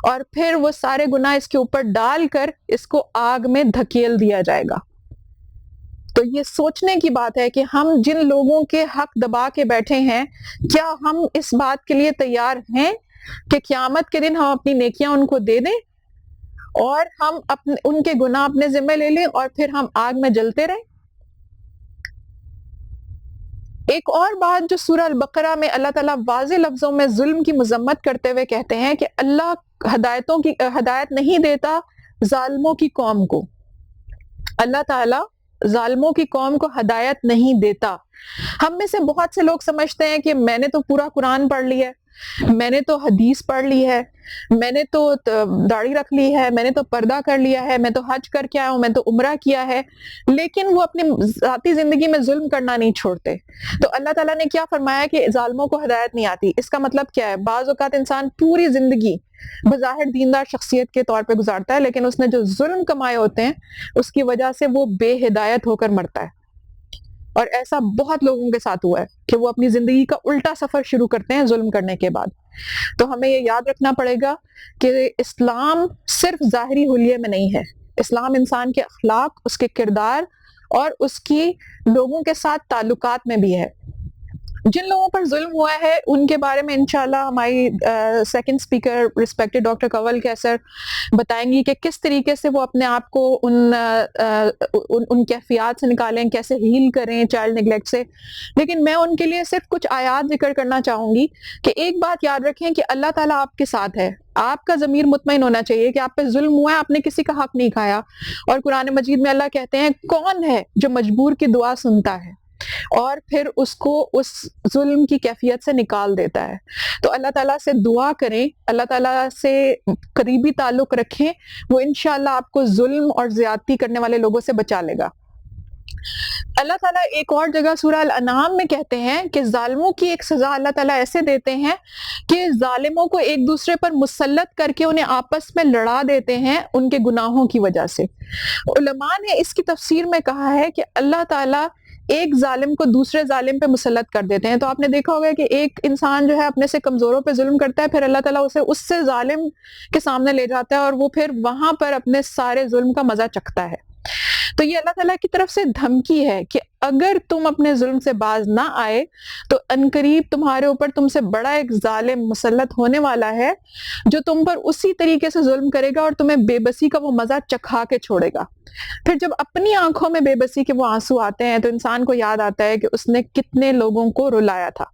اور پھر وہ سارے گناہ اس کے اوپر ڈال کر اس کو آگ میں دھکیل دیا جائے گا۔ تو یہ سوچنے کی بات ہے کہ ہم جن لوگوں کے حق دبا کے بیٹھے ہیں، کیا ہم اس بات کے لیے تیار ہیں کہ قیامت کے دن ہم اپنی نیکیاں ان کو دے دیں؟ اور ہم ان کے گناہ اپنے ذمہ لے لیں اور پھر ہم آگ میں جلتے رہیں؟ ایک اور بات جو سورہ البقرہ میں اللہ تعالیٰ واضح لفظوں میں ظلم کی مذمت کرتے ہوئے کہتے ہیں کہ اللہ ہدایت نہیں دیتا ظالموں کی قوم کو. اللہ تعالیٰ ظالموں کی قوم کو ہدایت نہیں دیتا. ہم میں سے بہت سے لوگ سمجھتے ہیں کہ میں نے تو پورا قرآن پڑھ لیا ہے، میں نے تو حدیث پڑھ لی ہے، میں نے تو داڑھی رکھ لی ہے، میں نے تو پردہ کر لیا ہے، میں تو حج کر کے آیا ہوں، میں تو عمرہ کیا ہے، لیکن وہ اپنی ذاتی زندگی میں ظلم کرنا نہیں چھوڑتے. تو اللہ تعالیٰ نے کیا فرمایا کہ ظالموں کو ہدایت نہیں آتی. اس کا مطلب کیا ہے؟ بعض اوقات انسان پوری زندگی بظاہر دیندار شخصیت کے طور پہ گزارتا ہے، لیکن اس نے جو ظلم کمائے ہوتے ہیں اس کی وجہ سے وہ بے ہدایت ہو کر مرتا ہے. اور ایسا بہت لوگوں کے ساتھ ہوا ہے کہ وہ اپنی زندگی کا الٹا سفر شروع کرتے ہیں ظلم کرنے کے بعد. تو ہمیں یہ یاد رکھنا پڑے گا کہ اسلام صرف ظاہری حلیے میں نہیں ہے. اسلام انسان کے اخلاق، اس کے کردار اور اس کی لوگوں کے ساتھ تعلقات میں بھی ہے. جن لوگوں پر ظلم ہوا ہے ان کے بارے میں انشاءاللہ ہماری سیکنڈ اسپیکر رسپیکٹڈ ڈاکٹر کنول کیسر بتائیں گی کہ کس طریقے سے وہ اپنے آپ کو ان کیفیات سے نکالیں، کیسے ہیل کریں چائلڈ نیگلیکٹ سے. لیکن میں ان کے لیے صرف کچھ آیات ذکر کرنا چاہوں گی کہ ایک بات یاد رکھیں کہ اللہ تعالیٰ آپ کے ساتھ ہے. آپ کا ضمیر مطمئن ہونا چاہیے کہ آپ پہ ظلم ہوا ہے، آپ نے کسی کا حق نہیں کھایا. اور قرآن مجید میں اللہ کہتے ہیں کون ہے جو مجبور کی دعا سنتا ہے اور پھر اس کو اس ظلم کی کیفیت سے نکال دیتا ہے. تو اللہ تعالیٰ سے دعا کریں، اللہ تعالیٰ سے قریبی تعلق رکھیں، وہ انشاءاللہ آپ کو ظلم اور زیادتی کرنے والے لوگوں سے بچا لے گا. اللہ تعالیٰ ایک اور جگہ سورہ الانعام میں کہتے ہیں کہ ظالموں کی ایک سزا اللہ تعالیٰ ایسے دیتے ہیں کہ ظالموں کو ایک دوسرے پر مسلط کر کے انہیں آپس میں لڑا دیتے ہیں ان کے گناہوں کی وجہ سے. علماء نے اس کی تفسیر میں کہا ہے کہ اللہ تعالیٰ ایک ظالم کو دوسرے ظالم پہ مسلط کر دیتے ہیں. تو آپ نے دیکھا ہوگا کہ ایک انسان جو ہے اپنے سے کمزوروں پہ ظلم کرتا ہے، پھر اللہ تعالیٰ اسے اس سے ظالم کے سامنے لے جاتا ہے اور وہ پھر وہاں پر اپنے سارے ظلم کا مزہ چکھتا ہے. تو یہ اللہ تعالیٰ کی طرف سے دھمکی ہے کہ اگر تم اپنے ظلم سے باز نہ آئے تو عنقریب تمہارے اوپر تم سے بڑا ایک ظالم مسلط ہونے والا ہے جو تم پر اسی طریقے سے ظلم کرے گا اور تمہیں بے بسی کا وہ مزہ چکھا کے چھوڑے گا. پھر جب اپنی آنکھوں میں بے بسی کے وہ آنسو آتے ہیں تو انسان کو یاد آتا ہے کہ اس نے کتنے لوگوں کو رلایا تھا.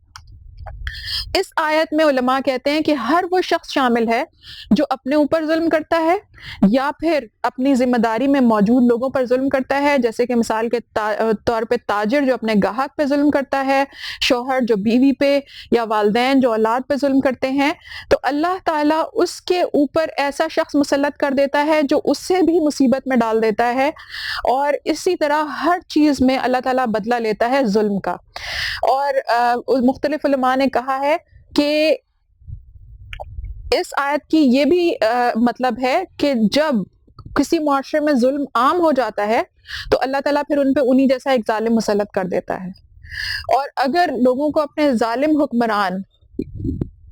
اس آیت میں علماء کہتے ہیں کہ ہر وہ شخص شامل ہے جو اپنے اوپر ظلم کرتا ہے یا پھر اپنی ذمہ داری میں موجود لوگوں پر ظلم کرتا ہے، جیسے کہ مثال کے طور پہ تاجر جو اپنے گاہک پہ ظلم کرتا ہے، شوہر جو بیوی پہ، یا والدین جو اولاد پہ ظلم کرتے ہیں. تو اللہ تعالیٰ اس کے اوپر ایسا شخص مسلط کر دیتا ہے جو اس سے بھی مصیبت میں ڈال دیتا ہے. اور اسی طرح ہر چیز میں اللہ تعالیٰ بدلہ لیتا ہے ظلم کا. اور مختلف علماء نے کہا ہے کہ اس آیت کی یہ بھی مطلب ہے کہ جب کسی معاشرے میں ظلم عام ہو جاتا ہے تو اللہ تعالیٰ پھر ان پہ انہی جیسا ایک ظالم مسلط کر دیتا ہے. اور اگر لوگوں کو اپنے ظالم حکمران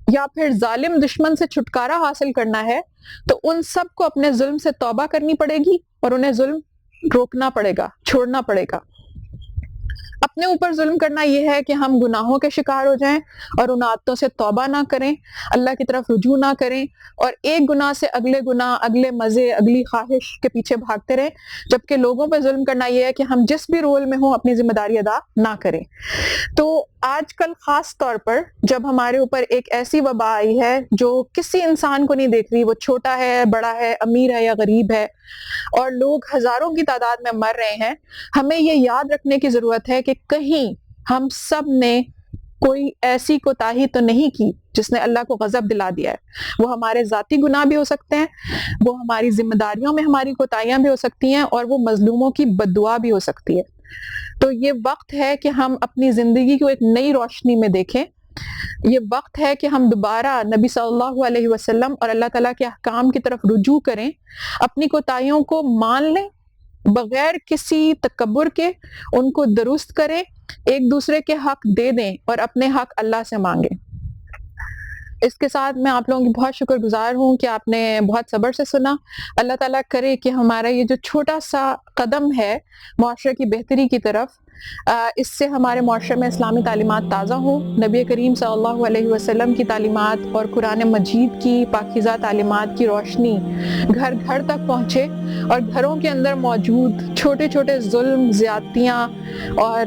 یا پھر ظالم دشمن سے چھٹکارا حاصل کرنا ہے تو ان سب کو اپنے ظلم سے توبہ کرنی پڑے گی اور انہیں ظلم روکنا پڑے گا، چھوڑنا پڑے گا. اپنے اوپر ظلم کرنا یہ ہے کہ ہم گناہوں کے شکار ہو جائیں اور ان عادتوں سے توبہ نہ کریں، اللہ کی طرف رجوع نہ کریں اور ایک گناہ سے اگلے گناہ، اگلے مزے، اگلی خواہش کے پیچھے بھاگتے رہیں. جبکہ لوگوں پہ ظلم کرنا یہ ہے کہ ہم جس بھی رول میں ہوں اپنی ذمہ داری ادا نہ کریں. تو آج کل خاص طور پر جب ہمارے اوپر ایک ایسی وبا آئی ہے جو کسی انسان کو نہیں دیکھ رہی، وہ چھوٹا ہے، بڑا ہے، امیر ہے یا غریب ہے، اور لوگ ہزاروں کی تعداد میں مر رہے ہیں، ہمیں یہ یاد رکھنے کی ضرورت ہے کہ کہیں ہم سب نے کوئی ایسی کوتاہی تو نہیں کی جس نے اللہ کو غضب دلا دیا ہے. وہ ہمارے ذاتی گناہ بھی ہو سکتے ہیں، وہ ہماری ذمہ داریوں میں ہماری کوتاہیاں بھی ہو سکتی ہیں، اور وہ مظلوموں کی بد دعا بھی ہو سکتی ہے. تو یہ وقت ہے کہ ہم اپنی زندگی کو ایک نئی روشنی میں دیکھیں. یہ وقت ہے کہ ہم دوبارہ نبی صلی اللہ علیہ وسلم اور اللہ تعالیٰ کے احکام کی طرف رجوع کریں، اپنی کوتاہیوں کو مان لیں بغیر کسی تکبر کے، ان کو درست کریں، ایک دوسرے کے حق دے دیں اور اپنے حق اللہ سے مانگیں. اس کے ساتھ میں آپ لوگوں کی بہت شکر گزار ہوں کہ آپ نے بہت صبر سے سنا. اللہ تعالیٰ کرے کہ ہمارا یہ جو چھوٹا سا قدم ہے معاشرے کی بہتری کی طرف، اس سے ہمارے معاشرے میں اسلامی تعلیمات تازہ ہوں، نبی کریم صلی اللہ علیہ وسلم کی تعلیمات اور قرآن مجید کی پاکیزہ تعلیمات کی روشنی گھر گھر تک پہنچے اور گھروں کے اندر موجود چھوٹے چھوٹے ظلم، زیادتیاں اور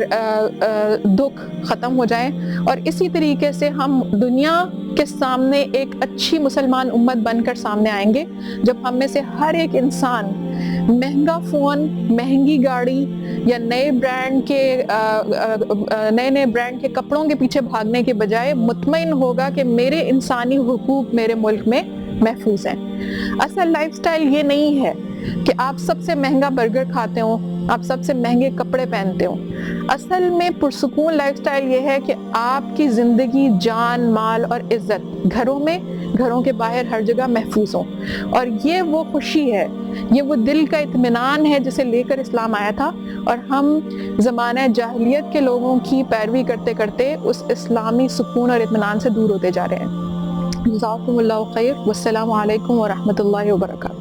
دکھ ختم ہو جائیں، اور اسی طریقے سے ہم دنیا کے سامنے ایک اچھی مسلمان امت بن کر سامنے آئیں گے جب ہم میں سے ہر ایک انسان مہنگا فون، مہنگی گاڑی یا نئے نئے برانڈ کے کپڑوں کے پیچھے بھاگنے کے بجائے مطمئن ہوگا کہ میرے انسانی حقوق میرے ملک میں محفوظ ہیں۔ اصل لائف سٹائل یہ نہیں ہے کہ آپ سب سے مہنگا برگر کھاتے ہوں، آپ سب سے مہنگے کپڑے پہنتے ہوں۔ اصل میں پرسکون لائف سٹائل یہ ہے کہ آپ کی زندگی، جان، مال اور عزت گھروں میں، گھروں کے باہر ہر جگہ محفوظ ہوں، اور یہ وہ خوشی ہے، یہ وہ دل کا اطمینان ہے جسے لے کر اسلام آیا تھا، اور ہم زمانہ جاہلیت کے لوگوں کی پیروی کرتے کرتے اس اسلامی سکون اور اطمینان سے دور ہوتے جا رہے ہیں۔ جزاکم اللہ خیر، والسلام علیکم ورحمۃ اللہ وبرکاتہ۔